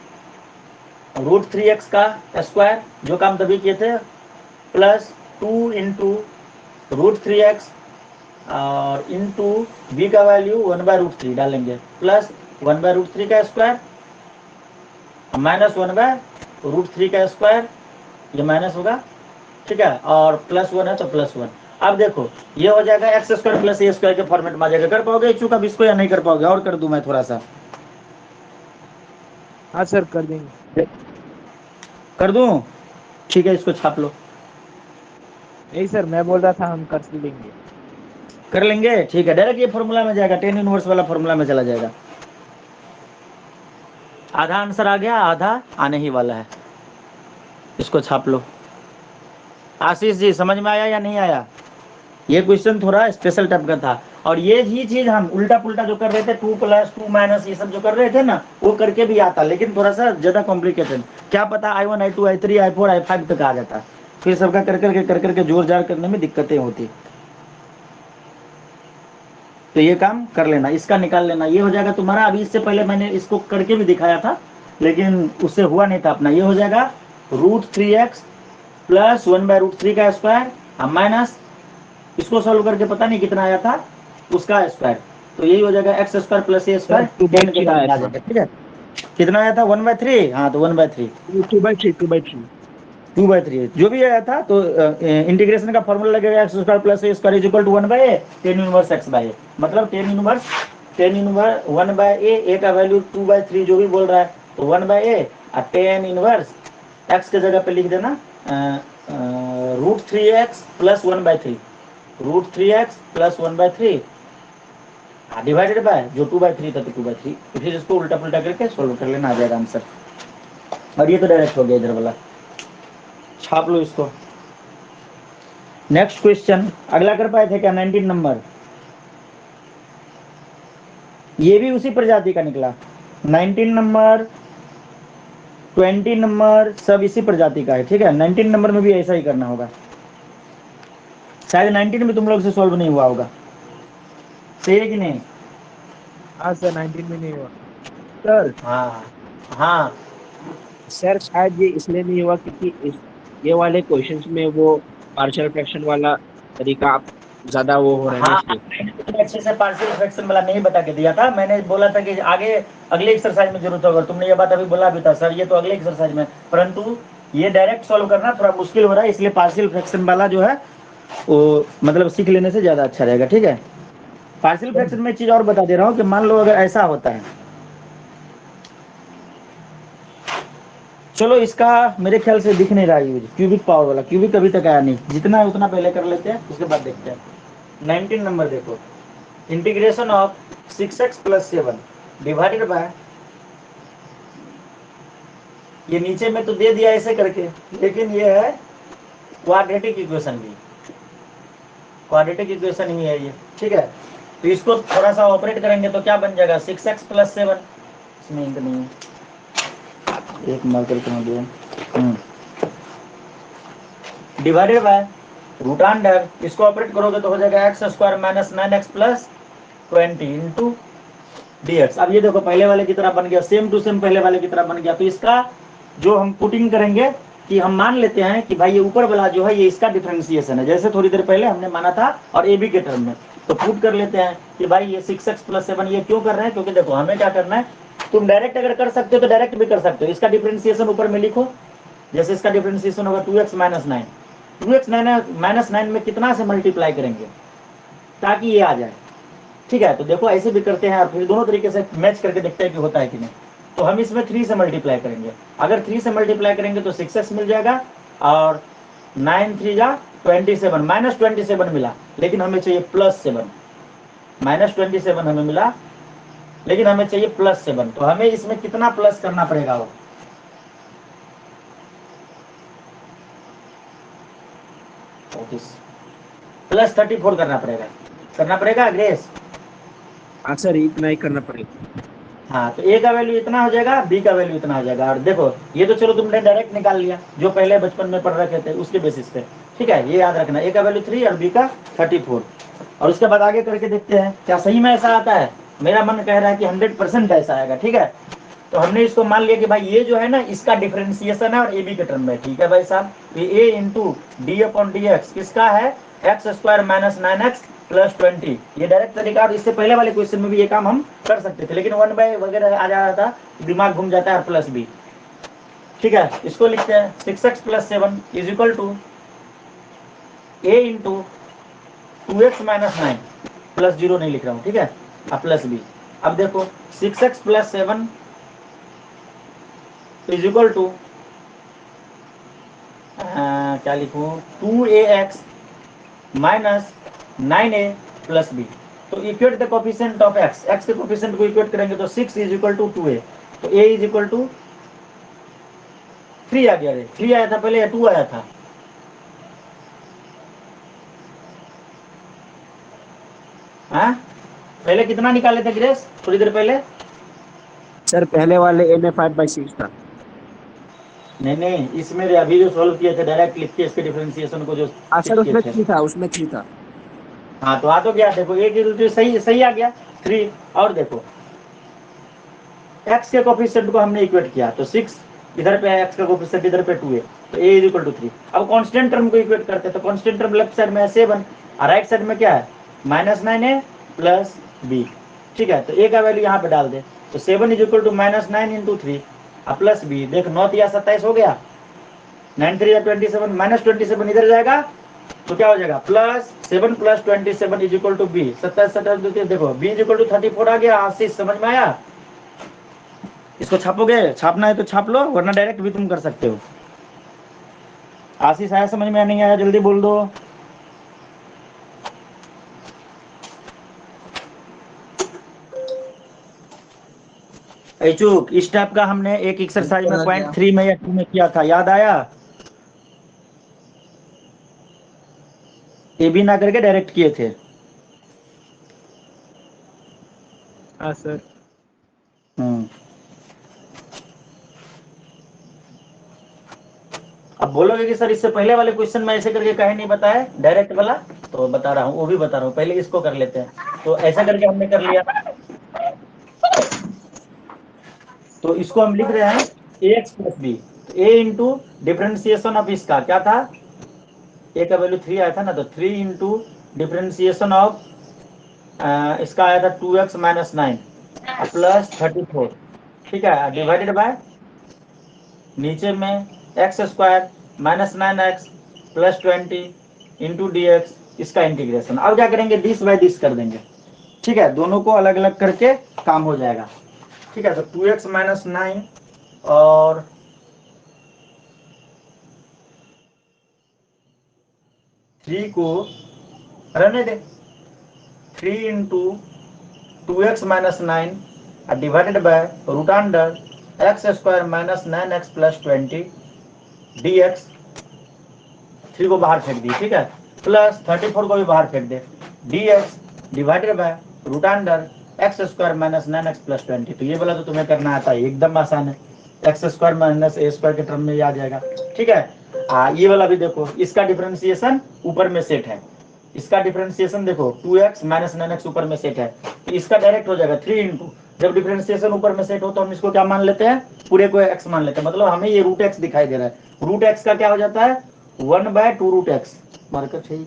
√3x का स्क्वायर, जो काम तभी किए थे, +2 × √3x और इंटू बी का वैल्यू 1/√3 डालेंगे, प्लस 1/√3 का स्क्वायर -1/√3 का स्क्वायर, ये माइनस होगा। ठीक है, और +1 है तो +1। अब देखो ये हो जाएगा x² + a² के फॉर्मेट में आ जाएगा। कर पाओगे इच्छुक अब इसको या नहीं कर पाओगे? और कर दूं मैं थोड़ा सा? हाँ सर, कर देंगे। कर दूं? ठीक है, इसको छाप लो। नहीं सर, मैं बोल रहा था हम कर लेंगे। कर लेंगे, ठीक है, डायरेक्ट ये फॉर्मूला में जाएगा, tan इनवर्स वाला फॉर्मूला में चला जाएगा। आधा आंसर आ गया, आधा आने ही वाला है, इसको छाप लो। आशीष जी समझ में आया या नहीं आया? ये क्वेश्चन थोड़ा स्पेशल टाइप का था, और ये ही चीज हम उल्टा पुल्टा जो कर रहे थे, 2 + 2 - ये सब जो कर रहे थे ना, वो करके भी आता, लेकिन थोड़ा सा ज्यादा कॉम्प्लिकेटेड। क्या पता I1 I2 I3 I4 I5 तक आ जाता, फिर सबका कर करके जोर जार करने में दिक्कतें होती। तो ये काम कर लेना, इसका निकाल लेना, ये हो जाएगा तुम्हारा। अभी इससे पहले मैंने इसको करके भी दिखाया था, लेकिन उससे हुआ नहीं था अपना। ये हो जाएगा √3x + 1/√3 का स्क्वायर माइनस, इसको सॉल्व करके पता नहीं कितना आया था उसका स्क्वायर, तो यही हो जाएगा x² + a² सर 10 के 2/3 टर्म आया में आ था। जाएगा। ठीक है, कितना आया था? 1/3। हाँ तो 1/3, 2/3 2/3 जो भी आया था। तो इंटीग्रेशन का फॉर्मूला लगेगा x² + a² = 1/a tan inverse x/a, मतलब tan इनवर्स 1/a, a का वैल्यू 2/3 जो भी बोल रहा है, तो 1/a और tan इनवर्स x के जगह पे लिख देना √3x + 1/3, √3x + 1/3 डिवाइडेड बाय जो 2/3 था तो 2/3, फिर इसको उल्टा पुल्टा करके सोल्व कर लेना, आ जाएगा आंसर। और ये तो डायरेक्ट हो गया इधर वाला, छाप लो इसको। नेक्स्ट क्वेश्चन, अगला कर पाए थे क्या? 19 नंबर, ये भी उसी प्रजाति का निकला। 19 नंबर, 20 नंबर सब इसी प्रजाति का है। ठीक है, 19 नंबर में भी ऐसा ही करना होगा। शायद 19 में तुम लोग से सॉल्व नहीं हुआ होगा, सही है कि नहीं? हाँ सर 19 में नहीं हुआ सर। हाँ हाँ सर शायद ये इसलिए नहीं हुआ क्योंकि ये वाले क्वेश्चंस में वो पार्शियल फ्रैक्शन वाला तरीका आप ज्यादा वो हो रहा है ना हाँ, इसलिए। मैंने तुम्हें अच्छे से पार्शियल फ्रैक्शन वाला नहीं बता के दिया था। मैंने बोला था कि आगे अगले एक्सरसाइज में जरूरत होगा। तुमने ये बात अभी बोला भी था, सर ये तो अगले एक्सरसाइज में, परंतु ये डायरेक्ट सॉल्व करना थोड़ा मुश्किल हो रहा है, इसलिए पार्शियल फ्रैक्शन वाला जो है वो मतलब सीख लेने से ज्यादा अच्छा रहेगा, ठीक है? पार्शियल फ्रैक्शन में एक चीज और बता दे रहा हूँ कि मान लो अगर ऐसा होता है, चलो इसका मेरे ख्याल से दिख नहीं रहा है यूज, क्यूबिक पावर वाला, क्यूबिक अभी तक आया नहीं, जितना है उतना पहले कर लेते हैं, उसके बाद देखते हैं। 19 नंबर देखो, integration of 6x plus 7 divided by, ये नीचे में तो दे दिया ऐसे करके, लेकिन ये है क्वाड्रेटिक इक्वेशन भी, क्वाड्रेटिक इक्वेशन ही है ये, ठीक है? तो इसको थोड़ा सा ऑपरेट करेंगे तो क्या बन जाएगा, 6x प्लस 7, इसमें इंक नहीं है, एक मार्कर कहाँ गया, डिवाइडेड बाय रूट अंडर, इसको ऑपरेट करोगे तो हो जाएगा x square minus 9x plus 20 into dx। अब ये देखो पहले वाले की तरह बन गया, सेम टू सेम पहले वाले की तरह बन गया। तो इसका जो हम पुटिंग करेंगे कि हम मान लेते हैं कि भाई ये ऊपर वाला जो है ये इसका डिफरेंशिएशन है, जैसे थोड़ी देर पहले हमने माना था, और ए बी के टर्म में। तो पुट कर लेते हैं कि भाई ये 6x प्लस 7 ये क्यों कर रहे हैं, क्योंकि देखो हमें क्या करना है, तुम डायरेक्ट अगर कर सकते हो तो डायरेक्ट भी कर सकते हो, इसका डिफरेंशिएशन ऊपर में लिखो, जैसे इसका डिफरेंशिएशन होगा 2x माइनस 9, 2x माइनस 9 में कितना से मल्टीप्लाई करेंगे ताकि ये आ जाए, ठीक है? तो देखो ऐसे भी करते हैं और फिर दोनों तरीके से मैच करके देखते हैं कि होता है कि नहीं। तो हम इसमें 3 से मल्टीप्लाई करेंगे, अगर 3 से मल्टीप्लाई करेंगे तो 6x मिल जाएगा, और 9 3 जा 27, माइनस 27 मिला, लेकिन हमें चाहिए प्लस 7, माइनस 27 हमें मिला, लेकिन हमें चाहिए प्लस 7। तो हमें इसमें कितना प्लस करना पड़ेगा, वो प्लस 34 करना पड़ेगा ग्रेस। हाँ सर इतना ही करना पड़ेगा। हाँ, तो ए का वैल्यू इतना हो जाएगा, बी का वैल्यू इतना हो जाएगा, और देखो ये तो चलो तुमने डायरेक्ट निकाल लिया जो पहले बचपन में पढ़ रखे थे उसके बेसिस पे, ठीक है? ये याद रखना, ए का वैल्यू 3 और बी का 34, और उसके बाद आगे करके देखते हैं क्या सही में ऐसा आता है। मेरा मन कह रहा है कि 100% ऐसा आएगा, ठीक है? तो हमने इसको मान लिया कि भाई ये जो है ना इसका डिफरेंशिएशन है और ए बी के टर्म में, ठीक है भाई साहब? तो A into d upon d x किसका है, x square minus 9x plus 20, ये डायरेक्ट तरीका। और इससे पहले वाले क्वेश्चन में भी ये काम हम कर सकते थे, लेकिन 1 वगैरह आ जा रहा था, दिमाग घूम जाता है, प्लस बी, ठीक है? इसको लिखते हैं 6x plus 7 is equal to A into 2x minus 9 plus 0 नहीं लिख रहा हूँ, ठीक है? अब प्लस बी। अब देखो 6x plus 7 is equal to क्या लिखूं, 2ax minus 9a plus B. तो equate the coefficient of x, x के कोफिशिएंट को इक्वेट करेंगे तो 6 इज इक्वल टू 2a, तो a इज इक्वल टू 3 आ गया, रे 3 आया था पहले या 2 आया था? हाँ, पहले कितना निकाले थे ग्रेस थोड़ी देर पहले? सर पहले वाले ए में 5/6 था। नहीं, इसमें अभी जो सॉल्व किए थे डायरेक्ट लिख के इसके डिफरेंशिएशन को जो हाँ चेक सर किए उसमें थे। 3 था, उसमें 3 था। हाँ, तो आ तो गया, देखो एक ही सही सही आ गया 3, और देखो x के कोफिशिएंट को हमने इक्वेट किया तो 6 इधर पे x का कोफिशिएंट इधर पे 2 है, तो a इज इक्वल टू 3। अब कांस्टेंट टर्म को इक्वेट करते हैं तो कांस्टेंट टर्म लेफ्ट साइड में है 7 और राइट साइड में क्या है, माइनस 9a प्लस b, ठीक है? तो a का वैल्यू यहाँ पे डाल दे, तो 7 is equal to minus 9 into 3 और प्लस b, देख 9 या 27 हो गया, 9 3 या 27, माइनस 27 इधर जाएगा तो क्या हो जाएगा, plus 7 plus 27 is equal to B, 27 27 देखो b इज इक्वल टू 34 आ गया। आशीष समझ में आया? इसको छापोगे, छापना है तो छाप लो, वरना डायरेक्ट भी तुम कर सकते हो। आशीष आया समझ में, नहीं आया जल्दी बोल दो। ऐचुक, इस टाइप का हमने एक एक्सरसाइज में पॉइंट 3 में या 2 में किया था, याद आया? ये भी ना करके डायरेक्ट किए थे। हाँ सर। अब बोलोगे कि सर इससे पहले वाले क्वेश्चन में ऐसे करके कहे नहीं बताया डायरेक्ट वाला, तो बता रहा हूँ, वो भी बता रहा हूँ, पहले इसको कर लेते हैं। तो ऐसा करके हमने कर लिया, तो इसको हम लिख रहे हैं ax plus B, a into differentiation of इसका क्या था, a का वैल्यू 3 आया था ना, तो 3 इंटू डिफ्रेंसिएशन ऑफ इसका आया था 2x माइनस 9 प्लस 34, ठीक है, डिवाइडेड बाय नीचे में x square minus 9x plus 20 into d x, इसका इंटीग्रेशन। अब क्या करेंगे, दिस बाय दिस कर देंगे, ठीक है, दोनों को अलग अलग करके काम हो जाएगा, ठीक है। तो 2x माइनस 9 और 3 को रहने दे, 3 into 2x minus 9 divided by root under x square minus 9x plus 20 D X, 3 को बाहर फेंक दी, ठीक है, प्लस 34 को भी बाहर फेंक दे, d x divided by root under x square minus 9x plus 20। तो ये वाला तो तुम्हें करना आता है, एकदम आसान है, x square minus A square के टर्म में आ जाएगा, ठीक है। ये वाला भी देखो, इसका डिफरेंशिएशन ऊपर में सेट है, इसका डिफरेंशिएशन देखो 2x माइनस 9x ऊपर में सेट है, तो इसका डायरेक्ट हो जाएगा 3 इंटू, जब डिफरेंशिएशन ऊपर में सेट हो तो हम इसको क्या मान लेते हैं, पूरे को x मान लेते हैं, मतलब हमें ये रूट x दिखाई दे रहा है, रूट x का क्या हो जाता है 1/2 रूट x, मार्कर चाहिए,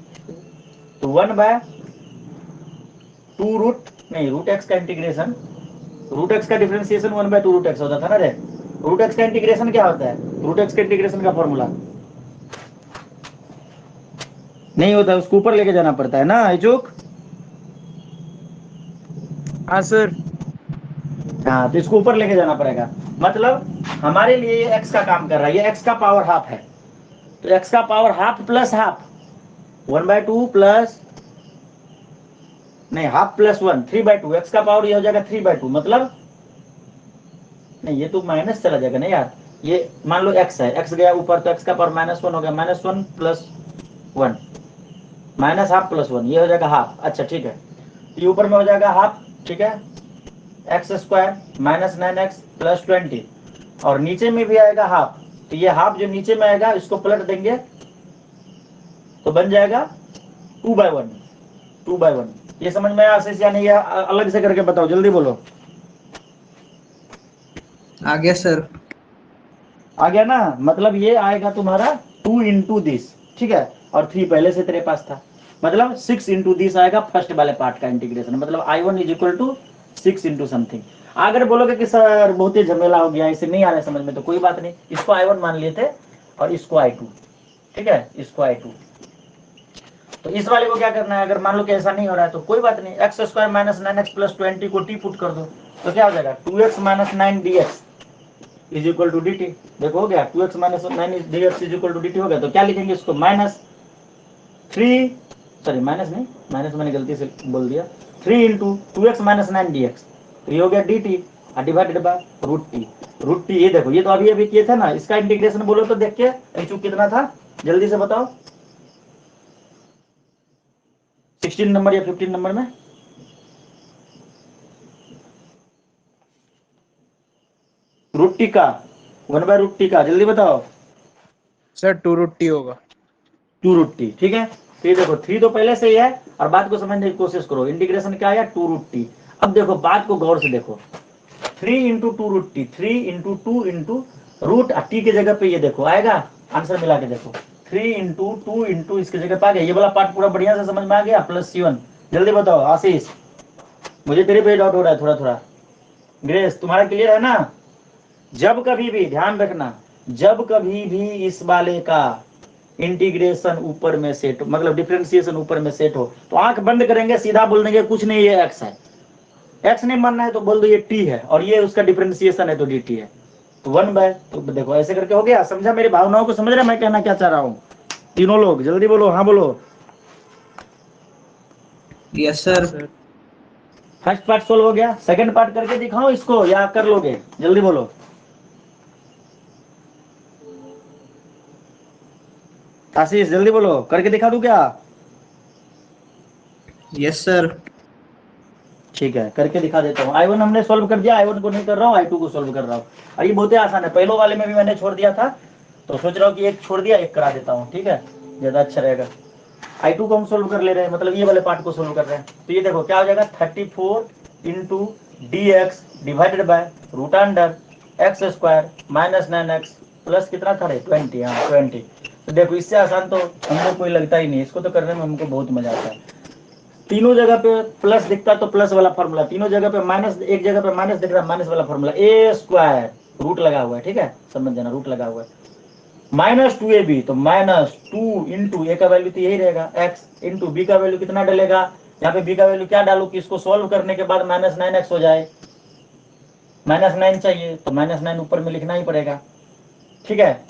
तो 1/2 रूट नहीं, रूट x का इंटीग्रेशन, रूट x का डिफरेंशिएशन 1/2 रूट x होता था ना रे, रूट x का इंटीग्रेशन क्या होता है, रूट x के इंटीग्रेशन का फॉर्मूला नहीं होता, उसको ऊपर लेके जाना पड़ता है ना इचुक। हाँ सर। हाँ, तो इसको ऊपर लेके जाना पड़ेगा, मतलब हमारे लिए ये x का काम कर रहा है, ये x का पावर हाफ है, तो x का power half plus half 1/2 plus नहीं हाफ प्लस 1 3/2, x का पावर ये हो जाएगा 3/2, मतलब नहीं ये तो माइनस चला जाएगा ना यार, ये मान लो x है, x गया ऊपर तो x का पावर -1 हो गया, -1 प्लस 1 माइनस हाफ प्लस 1, ये हो जाएगा हाफ, अच्छा ठीक है, ये ऊपर में हो जाएगा हाफ, ठीक है, x square minus 9x plus 20, और नीचे में भी आएगा हाफ, तो ये हाफ जो नीचे में आएगा इसको पलट देंगे तो बन जाएगा 2/1, 2/1। ये समझ में आया या नहीं, अलग से करके बताओ, जल्दी बोलो। आ गया सर। आ गया ना, मतलब ये आएगा तुम्हारा 2 इंटू दिस, ठीक है, और 3 पहले से तेरे पास था, मतलब 6 इंटू दिस आएगा फर्स्ट वाले पार्ट का इंटीग्रेशन, मतलब I1 is equal to 6 into something. अगर बोलोगे कि सर बहुत ही झमेला हो गया, इसे नहीं आ रहा है समझ में, तो कोई बात नहीं, इसको I1 मान लिए थे और इसको I2, ठीक है, इसको I2। तो इस वाले को क्या करना है, अगर मान लो कि ऐसा नहीं हो रहा है तो कोई बात नहीं, x square minus 9x plus 20 को टी पुट कर दो, तो क्या हो जाएगा 2x minus 9 dx is equal to dt, देखो हो गया 2x minus 9 dx is equal to dt हो गया, तो क्या लिखेंगे इसको -3, सॉरी माइनस नहीं, माइनस मैंने गलती से बोल दिया, 3 इंटू 2x माइनस 9 dx, तो ये हो गया dt divided by root T, ये देखो ये तो अभी अभी किए थे ना, इसका इंटीग्रेशन बोलो तो देख के h कितना था, जल्दी से बताओ, 16 नंबर या 15 नंबर में, रूट टी का 1/रूट टी का, जल्दी बताओ सर 2 रूट टी होगा, 2 रूट टी, ठीक है। तो ये देखो 3 तो पहले से ही है, और बात को समझने की कोशिश करो, इंटीग्रेशन क्या आया 2 रूट टी। अब देखो बात को गौर से देखो, 3 into 2 root T, 3 into 2 into root T की जगह पे ये देखो आएगा, आंसर मिला के देखो 3 इंटू 2 इंटू इसकी जगह पे आ गया, ये वाला पार्ट पूरा बढ़िया से समझ में आ गया, प्लस C1। जल्दी बताओ आशीष, मुझे तेरे पे डाउट हो रहा है थोड़ा थोड़ा, ग्रेस तुम्हारा क्लियर है ना। जब कभी भी ध्यान रखना, जब कभी भी इस वाले का इंटीग्रेशन ऊपर में सेट, मतलब डिफरेंशिएशन ऊपर में सेट हो, तो आंख बंद करेंगे, सीधा बोल देंगे कुछ नहीं ये x है, x नहीं मानना है तो बोल दो ये t है, और ये उसका डिफरेंशिएशन है तो dt है, तो 1/, तो देखो ऐसे करके हो गया, समझा, मेरी भावनाओं को समझ रहे मैं कहना क्या चाह रहा हूँ, तीनों लोग जल्दी बोलो, हाँ बोलो। Yes sir. First part solve हो गया, सेकंड पार्ट करके दिखाओ इसको या कर लोगे, जल्दी बोलो। आशीष जल्दी बोलो, करके दिखा दूं क्या। Yes sir. ठीक है, करके दिखा देता हूँ। I1 हमने सोल्व कर दिया, I1 को नहीं कर रहा हूँ, I2 को सोल्व कर रहा हूँ, और ये बहुत ही आसान है, पहले वाले में भी मैंने छोड़ दिया था, तो सोच रहा हूँ कि एक छोड़ दिया एक करा देता हूँ, ठीक है, ज्यादा अच्छा रहेगा। I2 को हम सोल्व कर ले रहे हैं, मतलब ये वाले पार्ट को सोल्व कर रहे हैं। तो ये देखो क्या हो जाएगा, 34 into dx divided by root under x square minus 9x plus कितना था रे 20। हाँ 20। तो देखो इससे आसान तो हमको कोई लगता ही नहीं, इसको तो करने में हमको बहुत मजा आता है। तीनों जगह पे प्लस दिखता तो प्लस वाला फॉर्मूला, तीनों जगह पे माइनस, एक जगह पे माइनस दिख रहा है माइनस वाला फॉर्मूला, ए स्क्वायर रूट लगा हुआ है, ठीक है समझ जाना, रूट लगा हुआ है माइनस 2ab, तो माइनस 2 इंटू ए का वैल्यू तो यही रहेगा x इंटू बी का वैल्यू कितना डलेगा, यहाँ पे बी का वैल्यू क्या डालू कि इसको सोल्व करने के बाद माइनस 9x हो जाए, माइनस 9 चाहिए तो माइनस 9 ऊपर में लिखना ही पड़ेगा, ठीक है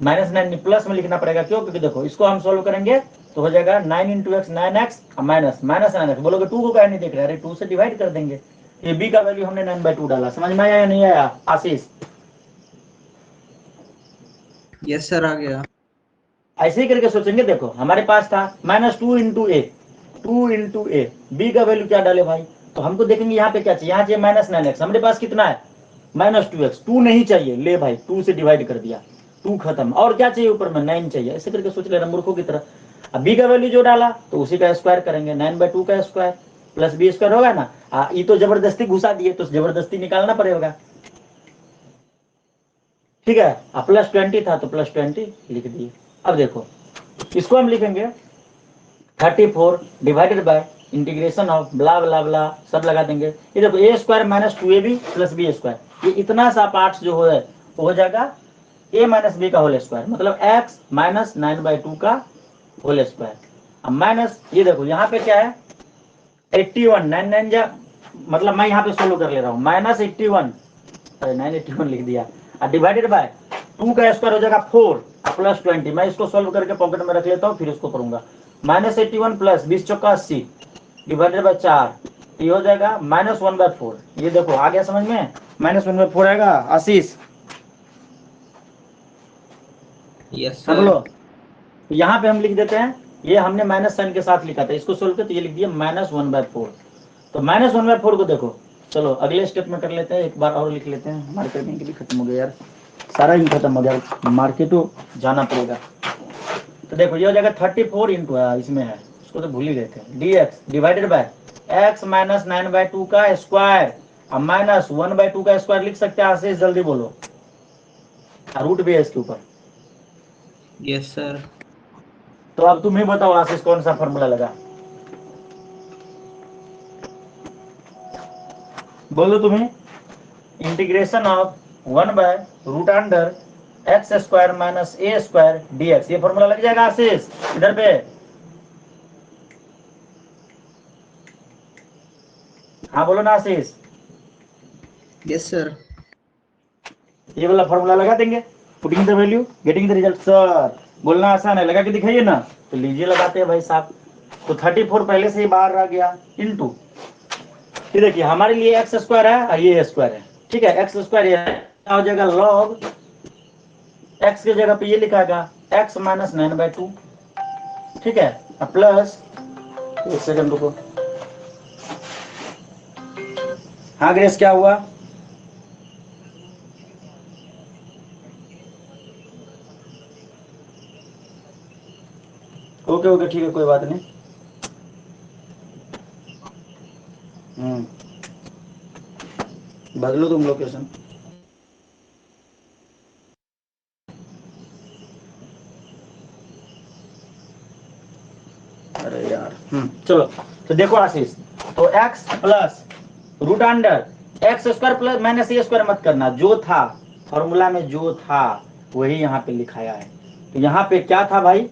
माइनस 9 प्लस में लिखना पड़ेगा, क्यों, क्योंकि देखो इसको हम सोल्व करेंगे तो हो जाएगा 9 into x 9x minus minus 9x, बोलोगे 2 को क्या नहीं देख रहे, अरे 2 से डिवाइड कर देंगे। ये बी का वैल्यू हमने 9/2 डाला, समझ में आया या नहीं आया आशीष? यस सर, आ गया। ऐसे ही करके सोचेंगे, देखो हमारे पास था माइनस 2 इंटू ए, 2 इंटू ए, बी का वैल्यू क्या डाले भाई, तो हमको देखेंगे यहाँ पे क्या चाहिए, यहाँ चाहिए माइनस 9x, हमारे पास कितना है माइनस 2x, 2 नहीं चाहिए, ले भाई 2 से डिवाइड कर दिया, 2 खत्म, और क्या चाहिए ऊपर में 9 चाहिए, ऐसे करके सोच ले रहा मूर्खों की तरह। अब बी का वैल्यू जो डाला तो उसी का स्क्वायर करेंगे, 9/2 का स्क्वायर प्लस बी स्क्वायर होगा ना, ये तो जबरदस्ती घुसा दिए तो जबरदस्ती निकालना पड़ेगा, ठीक है, प्लस 20 था तो प्लस 20 लिख दिए। अब देखो इसको हम लिखेंगे 34 divided by integration of blah blah blah सब लगा देंगे, ये देखो A square minus 2ab plus B square, ये इतना सा पार्ट जो है वो हो जाएगा a माइनस बी का होल स्क्वायर, मतलब x माइनस 9/2 का होल स्क्वायर। अब माइनस ये देखो यहाँ पे क्या है 81, 9 जा, मतलब मैं यहाँ पे सोल्व कर ले रहा हूँ, माइनस 81, अरे 981 लिख दिया, डिवाइडेड बाय 2 का स्क्वायर हो जाएगा 4 प्लस 20, मैं इसको सोल्व करके पॉकेट में रख लेता हूँ फिर इसको करूंगा, माइनस 81 प्लस 20 चौका 80 डिवाइडेड बाय 4, ये हो जाएगा माइनस 1/4। ये देखो आ गया समझ में, माइनस 1/4 आएगा आशीष? यस हाँ सर। बोलो, तो यहाँ पे हम लिख देते हैं, ये हमने माइनस साइन के साथ लिखा था, इसको सोल्व कर तो ये लिख दिया माइनस 1/4, तो माइनस 1/4 को देखो, चलो अगले स्टेप में कर लेते हैं, एक बार और लिख लेते हैं, हमारे करने के लिए खत्म हो गया यार, सारा ही खत्म हो गया, मार्केटो जाना पड़ेगा। तो देखो ये हो जाएगा 34 इंटू इसमें है, इसको तो भूल ही गए थे, dx divided bye x minus 9/2 का स्क्वायर, अब माइनस 1/2 का स्क्वायर लिख सकते हैं आशीष, जल्दी बोलो, रूट भी है इसके ऊपर। Yes sir. तो अब तुम ही बताओ आशीष कौन सा फॉर्मूला लगा, बोलो तुम्हें, इंटीग्रेशन ऑफ 1/√अंडर x square minus A square dx, ये फॉर्मूला लग जाएगा आशीष इधर पे, हाँ बोलो ना आशीष, यस सर। ये वाला फॉर्मूला लगा देंगे, putting the value getting the result, sir बोलना आसान है, लगा के दिखाइए ना, तो लीजिए लगाते हैं भाई साहब। तो 34 पहले से ही बाहर आ गया इंटू, ये देखिए हमारे लिए एक्स स्क्वायर है और ये स्क्वायर है, ठीक है, एक्स स्क्वायर ये क्या हो जाएगा लॉग एक्स की जगह पे ये लिखाएगा एक्स माइनस 9/2, ठीक है, प्लस, एक सेकंड रुको, हाँ ग्रेस क्या हुआ, ओके ओके ठीक है कोई बात नहीं, बदलो तुम लोकेशन, अरे यार चलो, तो देखो आशीष, तो x plus root under x square plus minus A square मत करना, जो था फॉर्मूला में जो था वही यहाँ पे लिखाया है, तो यहाँ पे क्या था भाई,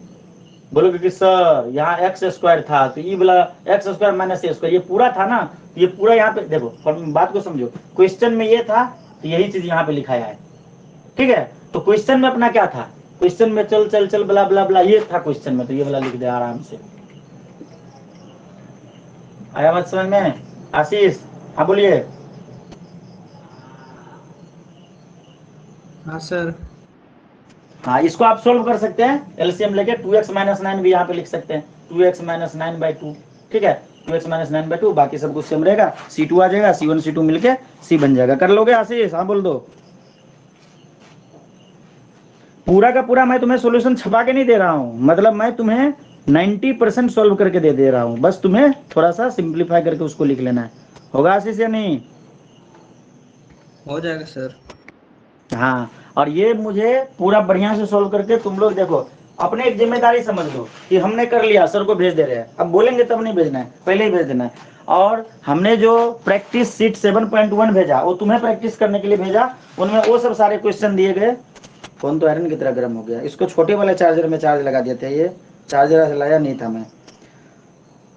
बोलोगे कि सर यहाँ एक्स स्क्वायर था तो ये वाला x square minus A square ये पूरा था ना, तो ये पूरा यहाँ पे देखो बात को समझो, क्वेश्चन में ये था तो यही चीज यहाँ पे लिखाया है, ठीक है, तो क्वेश्चन में अपना क्या था, क्वेश्चन में चल चल चल ब्ला ब्ला ब्ला ये था क्वेश्चन में, तो ये वाला लिख दे आराम से, आया बात समझ में आशीष? हाँ बोलिए। हाँ सर। हाँ इसको आप सोल्व कर सकते हैं, एलसीएम लेके 2x माइनस 9 भी यहाँ पे लिख सकते हैं, 2x माइनस 9/2, ठीक है, 2x माइनस 9/2, बाकी सब कुछ सेम रहेगा, C2 आ जाएगा, C1 C2 मिलके C बन जाएगा, कर लोगे आशीष? हाँ बोल दो, पूरा का पूरा मैं तुम्हें सॉल्यूशन छपा के नहीं दे रहा हूँ, मतलब मैं तुम्हें 90% सॉल्व करके दे रहा हूँ, बस तुम्हें थोड़ा सा सिंप्लीफाई करके उसको लिख लेना है। होगा आशीष या नहीं? हो जाएगा सर। हाँ, और ये मुझे पूरा बढ़िया से सॉल्व करके तुम लोग देखो, अपने एक जिम्मेदारी समझ लो कि हमने कर लिया, सर को भेज दे रहे हैं, अब बोलेंगे तब नहीं भेजना है, पहले ही भेज देना है। और हमने जो प्रैक्टिस सीट 7.1 भेजा, वो तुम्हें प्रैक्टिस करने के लिए भेजा, उनमें वो सब सारे क्वेश्चन दिए गए। फोन तो आयरन की तरह गर्म हो गया, इसको छोटे वाले चार्जर में चार्ज लगा देते हैं, ये चार्जर लाया नहीं था मैं।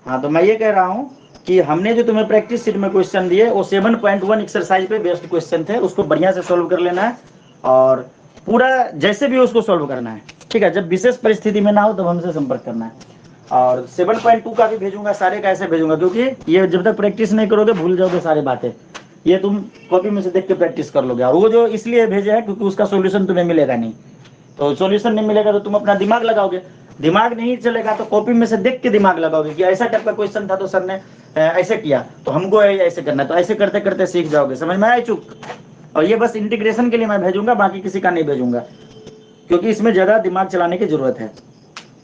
हाँ, तो मैं ये कह रहा हूँ कि हमने जो तुम्हें प्रैक्टिस सीट में क्वेश्चन दिए वो 7.1 एक्सरसाइज पे बेस्ड क्वेश्चन थे, उसको बढ़िया से सॉल्व कर लेना है और पूरा जैसे भी उसको सॉल्व करना है, ठीक है। जब विशेष परिस्थिति में ना हो तब हमसे संपर्क करना है। और 7.2 का भी भेजूंगा, सारे का ऐसे भेजूंगा, क्योंकि ये जब तक प्रैक्टिस नहीं करोगे भूल जाओगे सारी बातें। ये तुम कॉपी में से देख के प्रैक्टिस कर लोगे, और वो जो इसलिए भेजे है क्योंकि उसका सोल्यूशन तुम्हें मिलेगा नहीं, तो सॉल्यूशन नहीं मिलेगा तो तुम अपना दिमाग लगाओगे, दिमाग नहीं चलेगा तो कॉपी में से देख के दिमाग लगाओगे कि ऐसा टाइप का क्वेश्चन था तो सर ने ऐसे किया तो हमको ऐसे करना है, तो ऐसे करते करते सीख जाओगे। समझ में आया चुक? और ये बस इंटीग्रेशन के लिए मैं भेजूंगा, बाकी किसी का नहीं भेजूंगा, क्योंकि इसमें ज्यादा दिमाग चलाने की जरूरत है।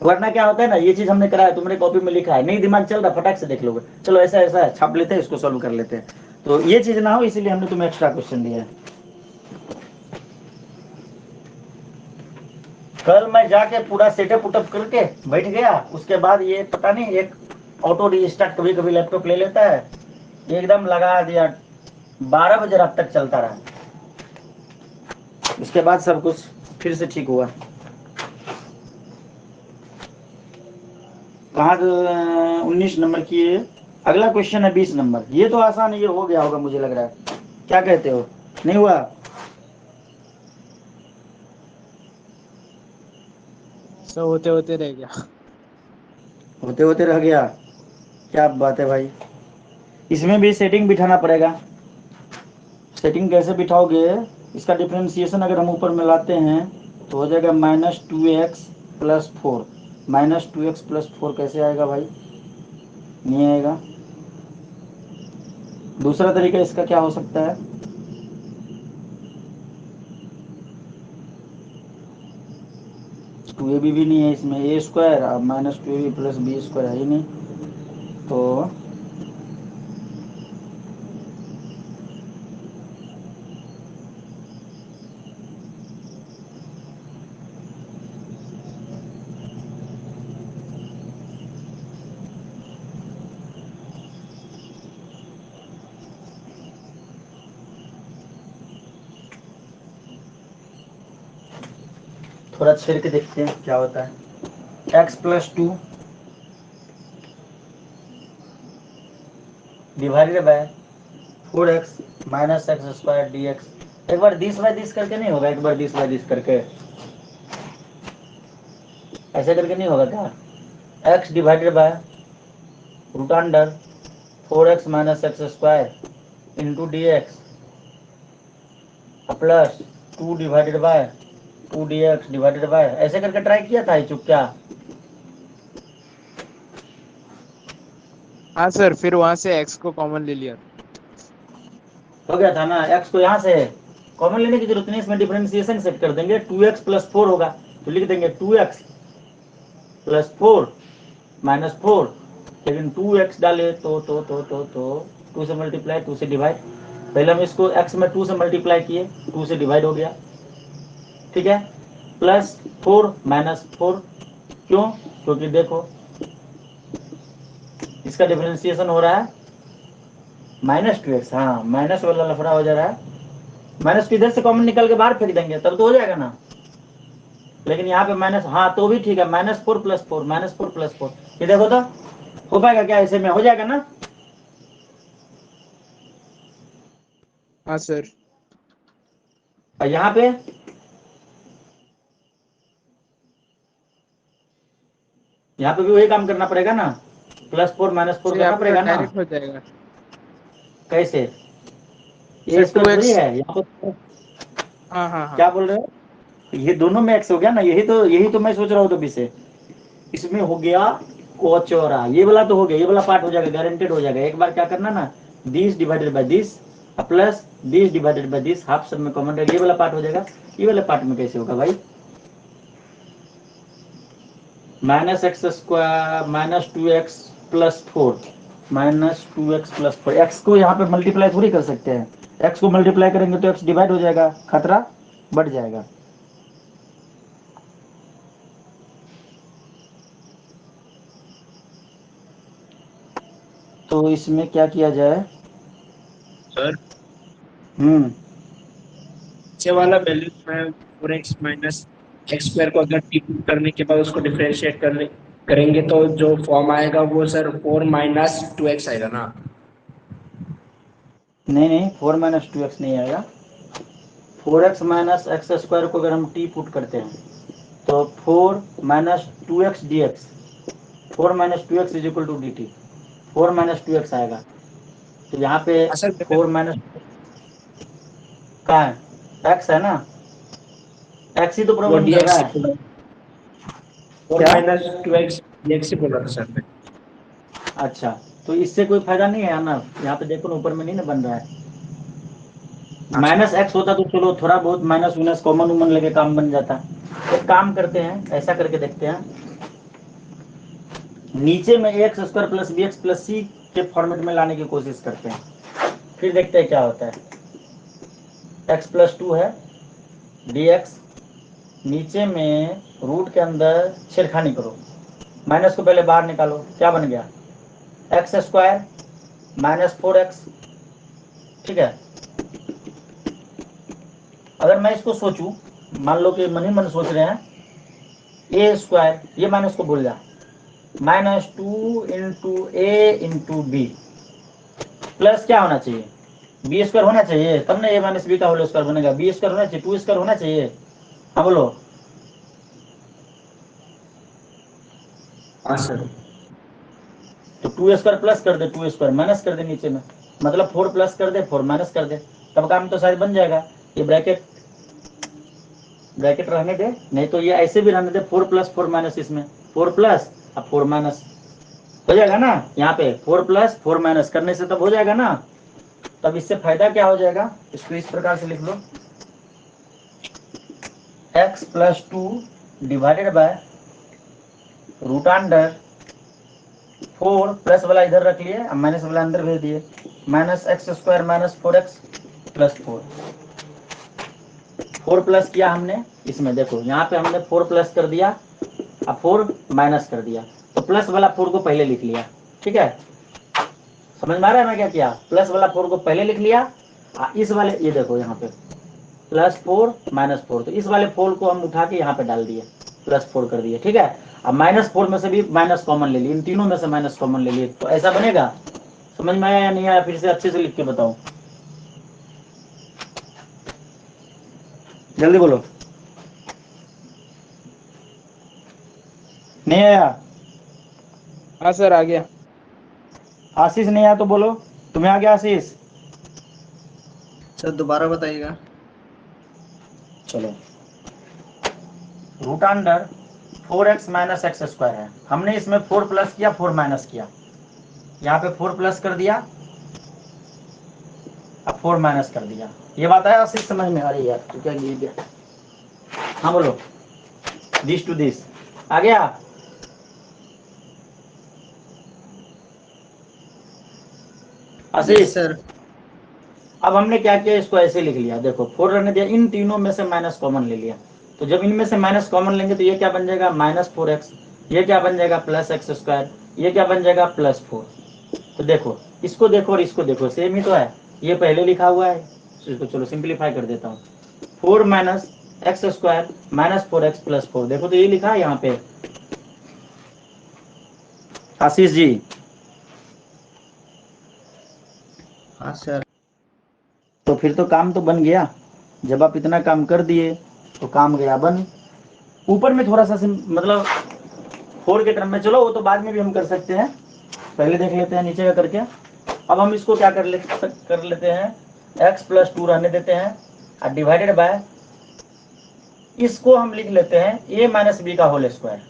वरना क्या होता है ना, ये चीज हमने करा है, तुमने कॉपी में लिखा है, नहीं दिमाग चल रहा, फटाक से देख लोगे, चलो ऐसा ऐसा है, छाप लेते हैं, इसको सॉल्व कर लेते हैं। तो ये चीज ना हो इसीलिए हमने तुम्हें एक्स्ट्रा क्वेश्चन दिया है। कल मैं जाके पूरा सेटअप उटअप करके बैठ गया, उसके बाद ये पता नहीं एक ऑटो रिस्टार्ट कभी कभी लैपटॉप ले लेता है, एकदम लगा दिया, 12 बजे रात तक चलता रहा। उसके बाद सब कुछ फिर से ठीक हुआ। कहाँ 19 नंबर की है, अगला क्वेश्चन है 20 नंबर। ये तो आसान है, ये हो गया होगा मुझे लग रहा है, क्या कहते हो? नहीं हुआ? सब होते होते रह गया। होते होते रह गया, क्या बात है भाई। इसमें भी सेटिंग बिठाना पड़ेगा। सेटिंग कैसे बिठाओगे? इसका डिफरेंशिएशन अगर हम ऊपर में लाते हैं तो हो जाएगा -2x + 4। -2x + 4 कैसे आएगा भाई? नहीं आएगा। दूसरा तरीका इसका क्या हो सकता है? टू ए बी भी नहीं है इसमें, a² और -2ab + b² है ही नहीं, तो थोड़ा छेड़ के देखते हैं क्या होता है। x + 2 divided bye 4x - x² dx। एक बार 20/20 करके नहीं होगा? एक बार 20/20 करके ऐसे करके नहीं होगा क्या? x divided bye √under 4x - x² into dx plus 2 divided bye 2 dx divided bye, ऐसे करके ट्राई किया था चुप क्या? हाँ सर, फिर वहां से एक्स को कॉमन ले लिया। हो गया था ना? x को यहाँ से कॉमन लेने की जरूरत नहीं, इसमें डिफरेंशिएशन सेट कर देंगे, 2x + 4 होगा तो लिख देंगे 2x + 4 - 4, लेकिन 2x डाले तो 2 से मल्टीप्लाई, 2 से डिवाइड। पहले हम इसको x में 2 से मल्टीप्लाई किए, 2 से डिवाइड हो गया, ठीक है। +4 - 4, क्यों? क्योंकि देखो इसका डिफरेंशिएशन हो रहा है -2x, हाँ माइनस वाला लफड़ा हो जा रहा है, माइनस को इधर से कॉमन निकल के बाहर फेंक देंगे तब तो हो जाएगा ना, लेकिन यहाँ पे माइनस, हाँ तो भी ठीक है, -4 + 4 -4 + 4, ये देखो तो हो पाएगा क्या? ऐसे में हो जाएगा ना? हाँ सर। और यहाँ पे भी वही काम करना पड़ेगा ना, +4 - 4 सर यहाँ करना पे तो पड़ेगा ना। डायरेक्ट हो जाएगा। कैसे? ये सर इसका 2x। थोड़ी है यहाँ पे। हाँ हाँ हाँ। क्या बोल रहे हो? ये दोनों में x हो गया ना, यही तो मैं सोच रहा हूँ तो से इसमें हो गया कोचौरा, ये वाला तो हो गया, ये वाला पार्ट हो जाएगा, गारंटेड हो जाएगा। एक बार क्या करना ना, 20 divided by 20 plus 20 divided by 20 half सब में कॉमन रहेगा, ये वाला पार्ट हो जाएगा। ये वाले पार्ट में कैसे होगा भाई? Minus x square minus 2x plus 4 minus 2x plus 4 x को यहाँ पे मल्टीप्लाई थोड़ी कर सकते हैं, एक्स को मल्टीप्लाई करेंगे तो एक्स डिवाइड हो जाएगा, खतरा बढ़ जाएगा। तो इसमें क्या किया जाए? सर हम्म नीचे वाला वैल्यू में 4x माइनस एक्स स्क्वायर को अगर टी पुट करने के बाद उसको डिफरेंशिएट करेंगे तो जो फॉर्म आएगा वो सर 4 माइनस 2x आएगा ना। नहीं 4 माइनस 2x नहीं आएगा। 4x माइनस एक्स स्क्वायर को अगर हम टी पुट करते हैं तो 4 minus 2x dx, 4 minus 2x is equal to D T, 4 minus 2x आएगा। तो यहाँ पे हाँ सर 4 माइनस कहाँ है? x है ना, x ही तो वो प्रॉब्लम कर dx रहा से है। बोला, 4 क्या? माइनस 2x dx से बोल रहा था सर मैं। अच्छा, तो इससे कोई फायदा नहीं है ना, यहाँ पे देखो ना ऊपर में नहीं ना बन रहा है। माइनस एक्स होता तो चलो थोड़ा बहुत माइनस माइनस कॉमन उमन लेके काम बन जाता। एक काम करते हैं, ऐसा करके देखते हैं, नीचे में x square plus B x plus C के फॉर्मेट में लाने की कोशिश करते हैं, फिर देखते हैं क्या होता है। एक्स प्लस 2 है डी एक्स, नीचे में रूट के अंदर छेड़खानी करो, माइनस को पहले बाहर निकालो, क्या बन गया? X square minus 4x। ठीक है, अगर मैं इसको सोचूं, मान लो कि मन ही मन सोच रहे हैं, ए स्क्वायर, ये माइनस को भूल जा, -2 इंटू ए इंटू बी प्लस क्या होना चाहिए? बी स्क्वायर होना चाहिए, तब ना ए माइनस बी का होल स्क्वायर बनेगा। बी स्क्वायर होना चाहिए, 2 स्क्वायर होना चाहिए। हाँ बोलो। हाँ सर तो 2 स्क्वायर प्लस कर दे, 2 स्क्वायर माइनस कर दे नीचे में, मतलब 4 प्लस कर दे 4 माइनस कर दे, तब काम तो शायद बन जाएगा। ये ब्रैकेट ब्रैकेट रहने दे, नहीं तो ये ऐसे भी रहने दे, 4 प्लस 4 माइनस, इसमें 4 प्लस अब 4 माइनस हो जाएगा ना। यहाँ पे 4 प्लस 4 माइनस करने से तब हो जाएगा ना। तब इससे फायदा क्या हो जाएगा, इसको इस प्रकार से लिख लो, x plus 2 divided by root under 4, plus वाला इधर रख लिए, माइनस वाला अंदर भेज दिए, minus x square minus 4x plus 4 plus किया हमने, इसमें देखो यहाँ पे हमने 4 प्लस कर दिया, अब 4 माइनस कर दिया, तो प्लस वाला 4 को पहले लिख लिया। ठीक है, समझ में आ रहा है मैं क्या किया? प्लस वाला 4 को पहले लिख लिया, इस वाले ये देखो यहाँ पे +4 -4, तो इस वाले 4 को हम उठा के यहाँ पे डाल दिए, +4 कर दिए। ठीक है, अब -4 में से भी माइनस कॉमन ले लिए, इन तीनों में से माइनस कॉमन ले लिए, तो ऐसा बनेगा। समझ में आया या नहीं आया? फिर से अच्छे से लिख के बताओ, जल्दी बोलो। नहीं आया? हाँ सर आ गया। आशीष नहीं आया तो बोलो, तुम्हें आ गया आशीष? सर दोबारा बताइएगा। चलो, root under 4x minus x square है, हमने इसमें 4 प्लस किया 4 माइनस किया, यहाँ पे 4 प्लस कर दिया, अब 4 माइनस कर दिया। ये बात है आशीष समझ में? आ रही है तो क्या गिर गया? हाँ बोलो, दिस टू दिस आ गया? आशीष यस सर। अब हमने क्या किया, इसको ऐसे लिख लिया, देखो 4 रहने दिया, इन तीनों में से माइनस कॉमन ले लिया, तो जब इनमें से माइनस कॉमन लेंगे तो ये क्या बन जाएगा -4x, ये क्या बन जाएगा +x स्क्वायर, ये क्या बन जाएगा +4। तो देखो, इसको देखो और इसको देखो, सेम ही तो है, ये पहले लिखा हुआ है, इसको चलो सिंप्लीफाई कर देता हूँ, 4 minus x square -4x plus 4, देखो तो ये लिखा है यहाँ पे आशीष जी। हाँ सर। तो फिर तो काम तो बन गया, जब आप इतना काम कर दिए तो काम गया बन। ऊपर में थोड़ा सा मतलब 4 के टर्म में, चलो वो तो बाद में भी हम कर सकते हैं, पहले देख लेते हैं नीचे का करके। अब हम इसको क्या कर लेते हैं, x प्लस 2 रहने देते हैं, और डिवाइडेड बाय, इसको हम लिख लेते हैं a माइनस बी का होल स्क्वायर,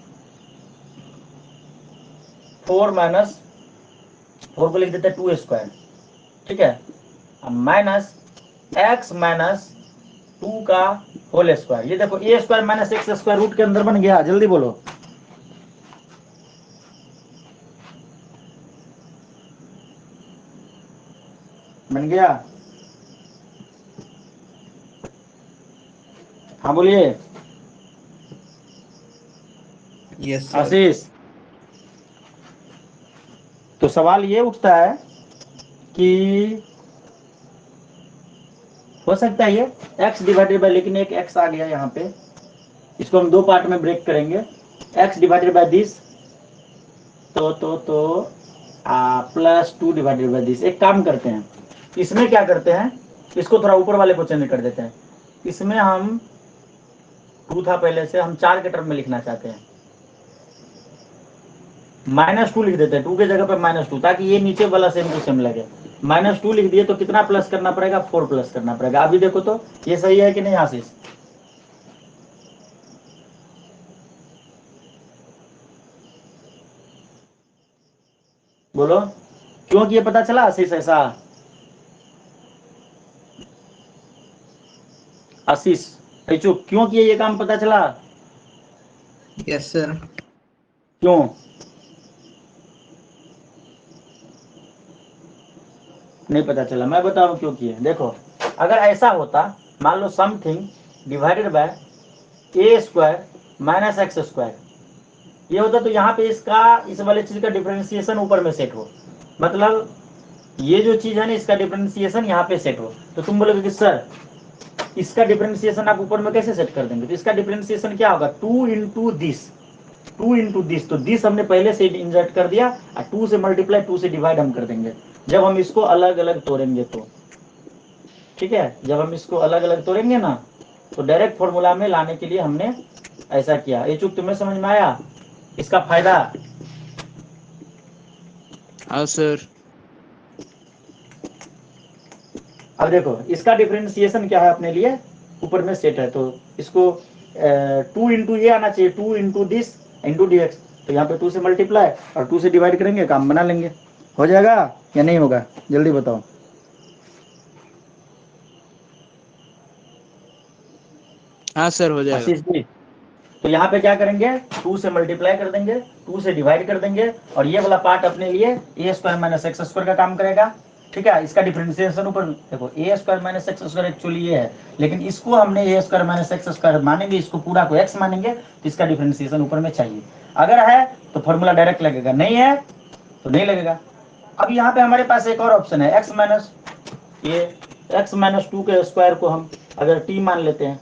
4 माइनस 4 को लिख देते हैं 2 स्क्वायर। ठीक है, अब माइनस x माइनस 2 का होल स्क्वायर, ये देखो a square minus x square root के अंदर बन गया, जल्दी बोलो। बन गया? हाँ बोलिए यस सर। आशीष। तो सवाल ये उठता है कि हो सकता है ये x डिवाइडेड बाय, लेकिन एक x आ गया यहाँ पे, इसको हम दो पार्ट में ब्रेक करेंगे। x डिवाइडेड बाय दिस तो प्लस 2 डिवाइडेड बाय दिस। एक काम करते हैं, इसमें क्या करते हैं, इसको थोड़ा ऊपर वाले को चेंज कर देते हैं। इसमें हम 2 था पहले से, हम 4 के टर्म में लिखना चाहते हैं, -2 लिख देते हैं, 2 के जगह पे -2, ताकि ये नीचे वाला सेम टू सेम लगे। -2 लिख दिए तो कितना प्लस करना पड़ेगा? 4 प्लस करना पड़ेगा। अभी देखो तो ये सही है कि नहीं आशीष? बोलो क्यों कि ये पता चला आशीष ऐसा? आशीष चुप, क्यों किया ये काम पता चला? Yes sir. क्यों? नहीं पता चला, मैं बताऊं क्यों किए। देखो अगर ऐसा होता, मान लो something divided by A square minus x square, ये होता तो यहाँ पे इसका, इस वाले चीज का डिफरेंशिएशन ऊपर में सेट हो, मतलब ये जो चीज है ना इसका डिफरेंशिएशन यहाँ पे सेट हो, तो तुम बोलोगे कि सर इसका डिफरेंशिएशन आप ऊपर में कैसे सेट कर देंगे? तो इसका डिफरेंशिएशन क्या होगा? 2 इंटू दिस, 2 इंटू दिस, तो दिस हमने पहले से इंसर्ट कर दिया, और 2 से मल्टीप्लाई 2 से डिवाइड हम कर देंगे जब हम इसको अलग अलग तोड़ेंगे तो। ठीक है, जब हम इसको अलग अलग तोड़ेंगे ना, तो डायरेक्ट फॉर्मूला में लाने के लिए हमने ऐसा किया। ये चूक तुम्हें समझ में आया इसका फायदा? हाँ सर। अब देखो इसका डिफरेंशिएशन क्या है अपने लिए, ऊपर में सेट है, तो इसको 2 इंटू ये आना चाहिए, 2 into this into d x, तो यहाँ पे 2 से मल्टीप्लाई और 2 से डिवाइड करेंगे, काम बना लेंगे। हो जाएगा या नहीं होगा? जल्दी बताओ। हाँ सर, हो जाएगा। आशीष जी, तो यहाँ पे क्या करेंगे, 2 से मल्टीप्लाई कर देंगे, 2 से डिवाइड कर देंगे, और ये वाला पार्ट अपने लिए A square minus x square का काम करेगा। ठीक है, इसका डिफरेंशिएशन ऊपर देखो, A square minus x square actually ये है, लेकिन इसको हमने A square minus x square मानेंगे, इसको पूरा को एक्स मानेंगे, तो इसका डिफरेंशिएशन ऊपर में चाहिए। अगर है तो फॉर्मूला डायरेक्ट लगेगा, नहीं है तो नहीं लगेगा। अब यहाँ पे हमारे पास एक और ऑप्शन है, एक्स माइनस, ये एक्स माइनस 2 के स्क्वायर को हम अगर टी मान लेते हैं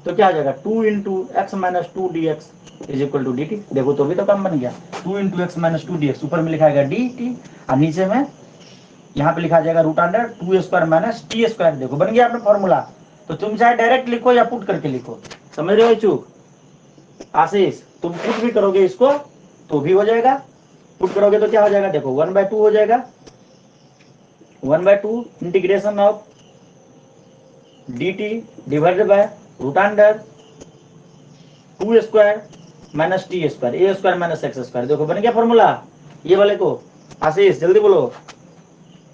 तो क्या आ जाएगा? 2 into X minus 2 D X is equal to D T. देखो तो भी तो काम बन गया, 2 into X minus 2 D X, ऊपर में लिखा जाएगा डी टी, और नीचे में यहाँ पे लिखा जाएगा root under 2 square minus T square. देखो बन गया अपना फॉर्मूला। तो तुम चाहे डायरेक्ट लिखो या पुट करके लिखो, समझ रहे हो चूक? आशीष तुम पुट भी करोगे इसको तो भी हो जाएगा, पुट करोगे तो क्या हो जाएगा? देखो 1/2 हो जाएगा, 1/2 integration of D T divided by root under 2 square minus T square, A square minus x square. देखो बन गया फॉर्मूला ये वाले को। आशीष जल्दी बोलो।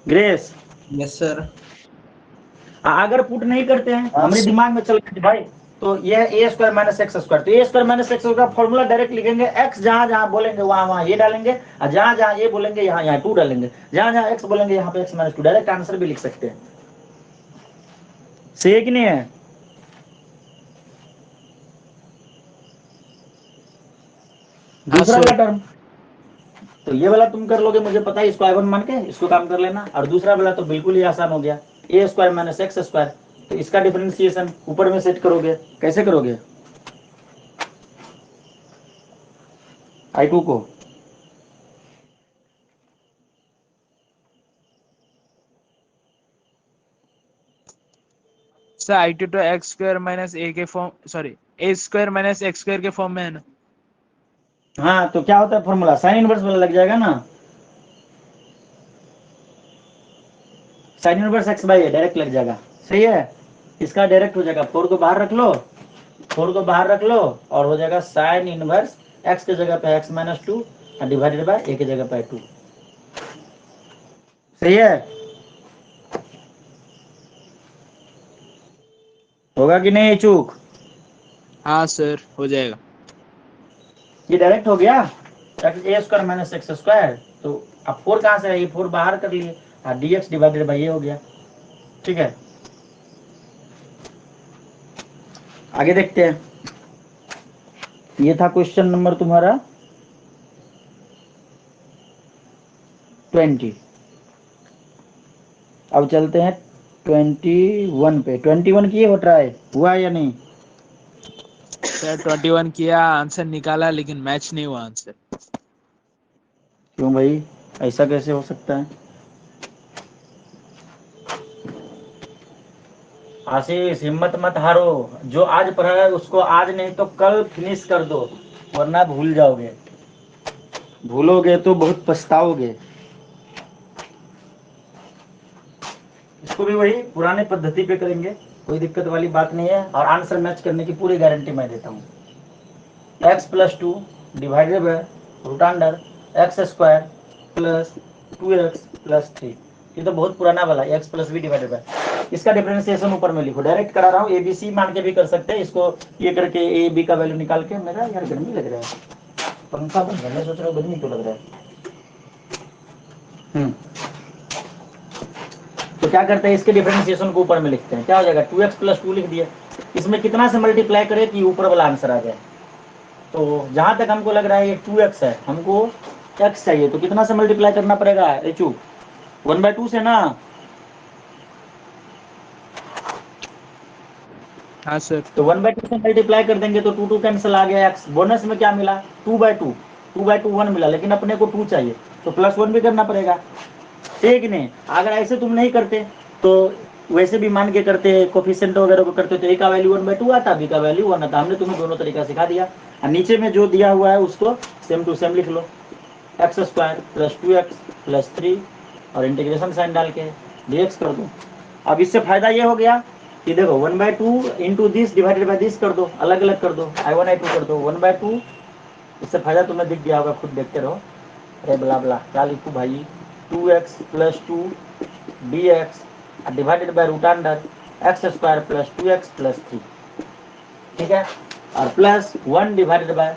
Grace yes sir. अगर पुट नहीं करते हैं, हमारे दिमाग में चल गया भाई, तो ये है ए स्क्वायर माइनस एक्स स्क्वायर, तो ए स्क्वायर माइनस एक्स स्क्वायर का फॉर्मूला डायरेक्ट लिखेंगे, एक्स जहां जहां बोलेंगे वहां वहां ये डालेंगे, और जहां जहां ये बोलेंगे यहाँ यहाँ 2 डालेंगे, जहां जहां एक्स बोलेंगे यहाँ पे एक्स माइनस 2, डायरेक्ट आंसर भी लिख सकते हैं। सही है कि नहीं है? दूसरा वाला टर्म तो ये वाला तुम कर लोगे, मुझे पता है, इसको I1 मान के इसको काम कर लेना, और दूसरा वाला तो बिल्कुल ही आसान हो गया, ए स्क्वायर माइनस एक्स स्क्वायर, तो इसका डिफरेंशिएशन ऊपर में सेट करोगे। कैसे करोगे? I2 को सर I2 तो एक्स स्क्वायर माइनस ए के फॉर्म, सॉरी ए स्क्वायर माइनस एक्स स्क्वायर के फॉर्म में है ना। हाँ, तो क्या होता है फॉर्मूला? साइन इनवर्स वाला लग जाएगा ना, sine inverse x by A direct लग जाएगा। सही है, इसका डायरेक्ट हो जाएगा, 4 को बाहर रख लो, 4 को बाहर रख लो, और हो जाएगा साइन इनवर्स एक्स के जगह पे एक्स माइनस 2 डिवाइडेड बाय ए के जगह पे 2। सही है, होगा कि नहीं चूक? हाँ सर, हो जाएगा। ये डायरेक्ट हो गया, ए स्क्वायर माइनस एक्स स्क्वायर, तो अब 4 कहाँ से है? ये 4 बाहर कर लिए, हाँ, dx डिवाइडेड बाई ये हो गया। ठीक है, आगे देखते हैं। ये था क्वेश्चन नंबर तुम्हारा 20। अब चलते हैं 21 पे। 21 किए हो ट्राई, हुआ या नहीं? सर 21 किया, आंसर निकाला, लेकिन मैच नहीं हुआ आंसर। क्यों भाई, ऐसा कैसे हो सकता है? आशीष, हिम्मत मत हारो। जो आज पढ़ा है उसको आज नहीं तो कल फिनिश कर दो, वरना भूल जाओगे। भूलोगे तो बहुत पछताओगे। इसको भी वही पुराने पद्धति पे करेंगे, कोई दिक्कत वाली बात नहीं है, और आंसर मैच करने की पूरी गारंटी मैं देता हूँ। x plus 2 divided by root under x square plus 2x plus 3। ये तो बहुत पुराना वाला x plus B divided by, इसका डिफरेंशिएशन ऊपर में लिखो। डायरेक्ट करा रहा हूँ, ABC मान के भी कर सकते हैं इसको। ये करके ए बी का वैल्यू निकाल के। मेरा यार गर्मी लग रहा है, पंखा बंद है, मैं सोच रहा हूँ गर्मी क्यों लग रहा है। तो क्या करते हैं, इसके डिफरेंशिएशन को ऊपर में लिखते हैं। क्या हो जाएगा, 2x प्लस 2 लिख दिया। इसमें कितना से मल्टीप्लाई करें कि ऊपर वाला आंसर आ जाए। तो जहां तक हमको लग रहा है ये 2x है, हमको x चाहिए, तो कितना से मल्टीप्लाई करना पड़ेगा एचू? 1/2 से ना। हाँ सर। तो 1/2 से मल्टीप्लाई कर देंगे तो 2 कैंसिल आ गया। x बोनस में क्या मिला, 2/2। 2/2 1 मिला, लेकिन अपने को 2 चाहिए, तो +1 भी करना पड़ेगा। ठीक नहीं, अगर ऐसे तुम नहीं करते तो वैसे भी मान के करते, कोफिशिएंट वगैरह को करते, तो a का वैल्यू 1/2 आता, b का वैल्यू 1 आता। हमने तुम्हें दोनों तरीका सिखा दिया। और नीचे में जो दिया हुआ है उसको सेम टू सेम लिख लो, x square plus 2x plus 3, और इंटीग्रेशन साइन डाल के dx कर दो। अब इससे फायदा ये हो गया कि देखो 1/2 into this divided by this कर दो, अलग अलग कर दो, I1 I2 कर दो 1/2। इससे फायदा तुम्हें दिख गया होगा, खुद देखते रहो। अरे बला बला क्या लिखूँ भाई, 2x plus 2 dx divided by root under x square plus 2x plus 3। ठीक है, और plus 1 divided by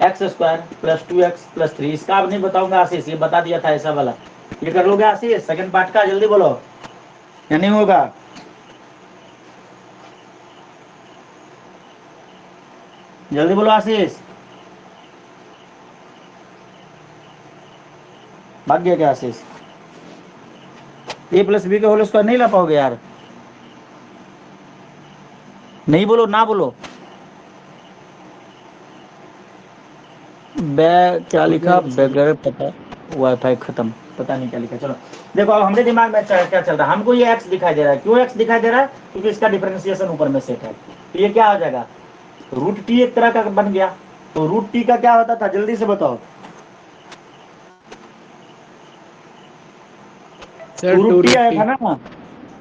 X square plus 2x plus 3। इसका अब नहीं बताऊंगा आशीष, ये बता दिया था ऐसा वाला। ये कर लोगे आशीष सेकंड पार्ट का? जल्दी बोलो, या नहीं होगा? जल्दी बोलो आशीष। भाग गया क्या आशीष? a प्लस बी का होल स्क्वायर नहीं ला पाओगे यार? नहीं बोलो, ना बोलो। क्या लिखा, बगैर पता वाईफाई खत्म, पता नहीं क्या लिखा। चलो देखो, अब हमारे दिमाग में क्या चल रहा है, हमको ये x दिखाई दे रहा है। क्यों x दिखाई दे रहा है? क्योंकि इसका डिफरेंशिएशन ऊपर में सेट है। तो ये क्या हो जाएगा, रूट टी एक तरह का बन गया। तो रूट टी का क्या होता था, जल्दी से बताओ। सर 2 रूट टी आया टी। था ना।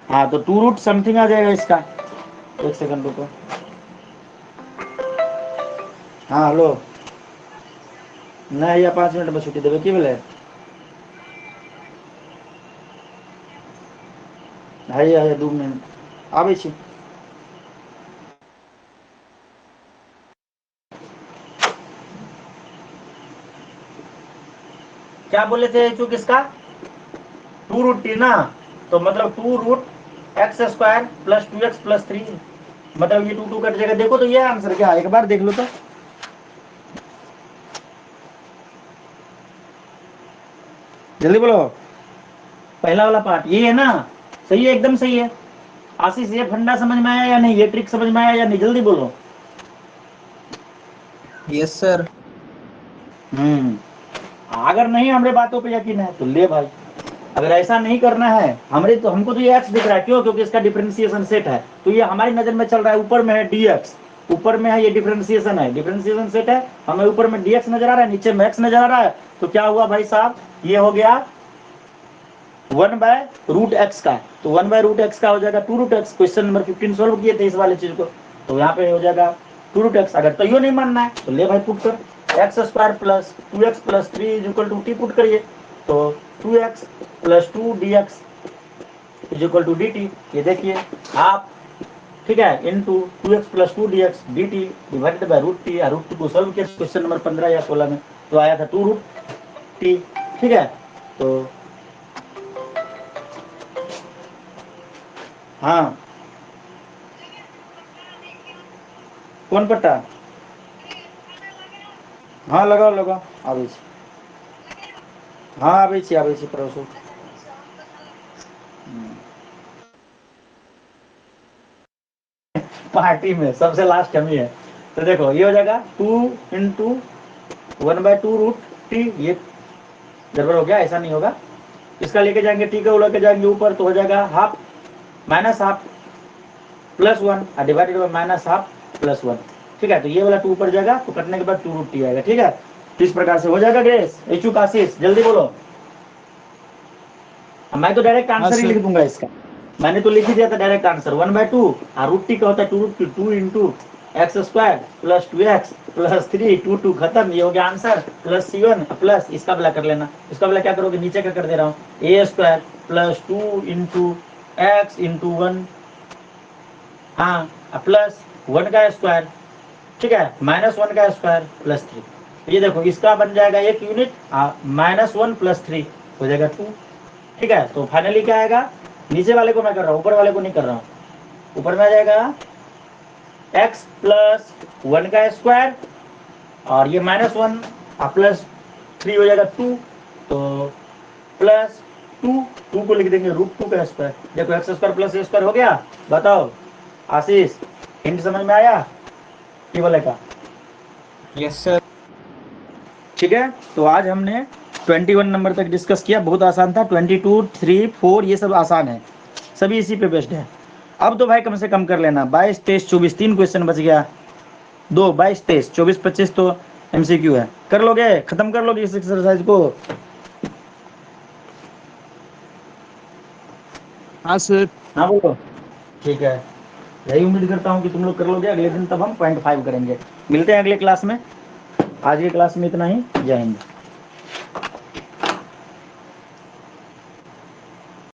हाँ, तो 2 रूट समथिंग आ जाएगा इसका। एक सेकंड रुको। हाँ हेलो, नहीं या 5 मिनट में छुट्टी देवे की बोले? है 2 मिनट आबै छी। क्या बोले थे चूक इसका, 2 रूट टी ना, तो मतलब 2 root X square plus 2x plus 3, मतलब ये 2 कट जाएगा। देखो तो ये आंसर क्या है, एक बार देख लो तो। जल्दी बोलो, पहला वाला पार्ट ये है ना, सही है, एकदम सही है। आशीष ये फंडा समझ में आया या नहीं, ये ट्रिक समझ में आया या नहीं, जल्दी बोलो। Yes sir. अगर नहीं हमारे बातों पे यकीन है तो ले भाई, अगर ऐसा नहीं करना है हमारे, तो हमको तो ये x दिख रहा है, क्यों? क्योंकि इसका डिफरेंशिएशन सेट है। तो ये हमारी नजर में चल रहा है, ऊपर में है dx, ऊपर में है ये डिफरेंशिएशन है, डिफरेंशिएशन सेट है, हमें ऊपर में dx नजर आ रहा है, नीचे में x नजर आ रहा है। तो क्या हुआ भाई साहब, ये हो गया 1/√x का। तो 1/√x का हो जाएगा 2√x। क्वेश्चन नंबर 15 सोल्व किए थे इस वाले चीज को, तो यहाँ पे हो जाएगा 2√x। अगर तैयो नहीं मानना है तो ले भाई पुट कर, X square plus 2x plus 3 is equal to T put करिए। तो 2x plus 2 dx is equal to dt। ये देखिए आप, ठीक है, into 2x plus 2 dx dt divided by root T. Root T को सोल्व किया क्वेश्चन नंबर 15 या 16 में, तो आया था 2√t। ठीक है, तो हाँ कौन पट्टा? हाँ लगाओ लगाओ आबै छी। हाँ आबै छी पड़ोसो। पार्टी में सबसे लास्ट हम ही है। तो देखो ये हो जाएगा 2 इंटू 1/2 रूट टी, ये गड़बड़ हो गया, ऐसा नहीं होगा। इसका लेके जाएंगे टी को लेके जाएंगे ऊपर, तो हो जाएगा half minus half plus 1 divided by minus half plus 1। ठीक है, तो ये वाला 2 ऊपर जाएगा, तो कटने के बाद 2 रूट टी आएगा। ठीक है, तो इस प्रकार से हो जाएगा ग्रेस। इच्छुक आशीष जल्दी बोलो। मैं तो डायरेक्ट आंसर ही सर। लिख दूंगा इसका, मैंने तो लिख ही दिया था डायरेक्ट आंसर 1/2 और रूट टी का होता है 2 root 2 into X square plus 2x plus 3 2 खत्म, ये हो गया आंसर। प्लस C1 प्लस इसका वाला कर लेना, इसका वाला क्या करोगे, नीचे का कर दे रहा हूँ, a square plus 2 into x into 1, हाँ प्लस 1 का स्क्वायर, ठीक है, माइनस 1 का स्क्वायर प्लस 3। ये देखो इसका बन जाएगा 1 यूनिट, -1 प्लस 3 हो जाएगा 2। ठीक है, तो फाइनली क्या आएगा, नीचे वाले को मैं कर रहा हूँ, ऊपर वाले को नहीं कर रहा हूँ। ऊपर में आ जाएगा x प्लस 1 का स्क्वायर और ये -1 प्लस 3 हो जाएगा 2, तो प्लस 2 को लिख देंगे √2 का स्क्वायर। देखो एक्स स्क्वायर प्लस ए स्क्वायर हो गया। बताओ आशीष, हिंट समझ में आया ये वाले का? Yes sir. ठीक है, तो आज हमने 21 नंबर तक डिस्कस किया, बहुत आसान था। 22, 3, 4 ये सब आसान है, सभी इसी पे बेस्ड है। अब तो भाई कम से कम कर लेना, 22, 23, 24 3 क्वेश्चन बच गया। 2, 22, 23, 24, 25 तो MCQ है। कर लोगे, खत्म कर लोगे इस एक्सरसाइज को? हाँ सर। हाँ बोलो। ठीक है, यही उम्मीद करता हूँ कि तुम लोग कर लोगे। अगले दिन तब हम 0.5 करेंगे। मिलते हैं अगले क्लास में। आज की क्लास में इतना ही। जय हिंद।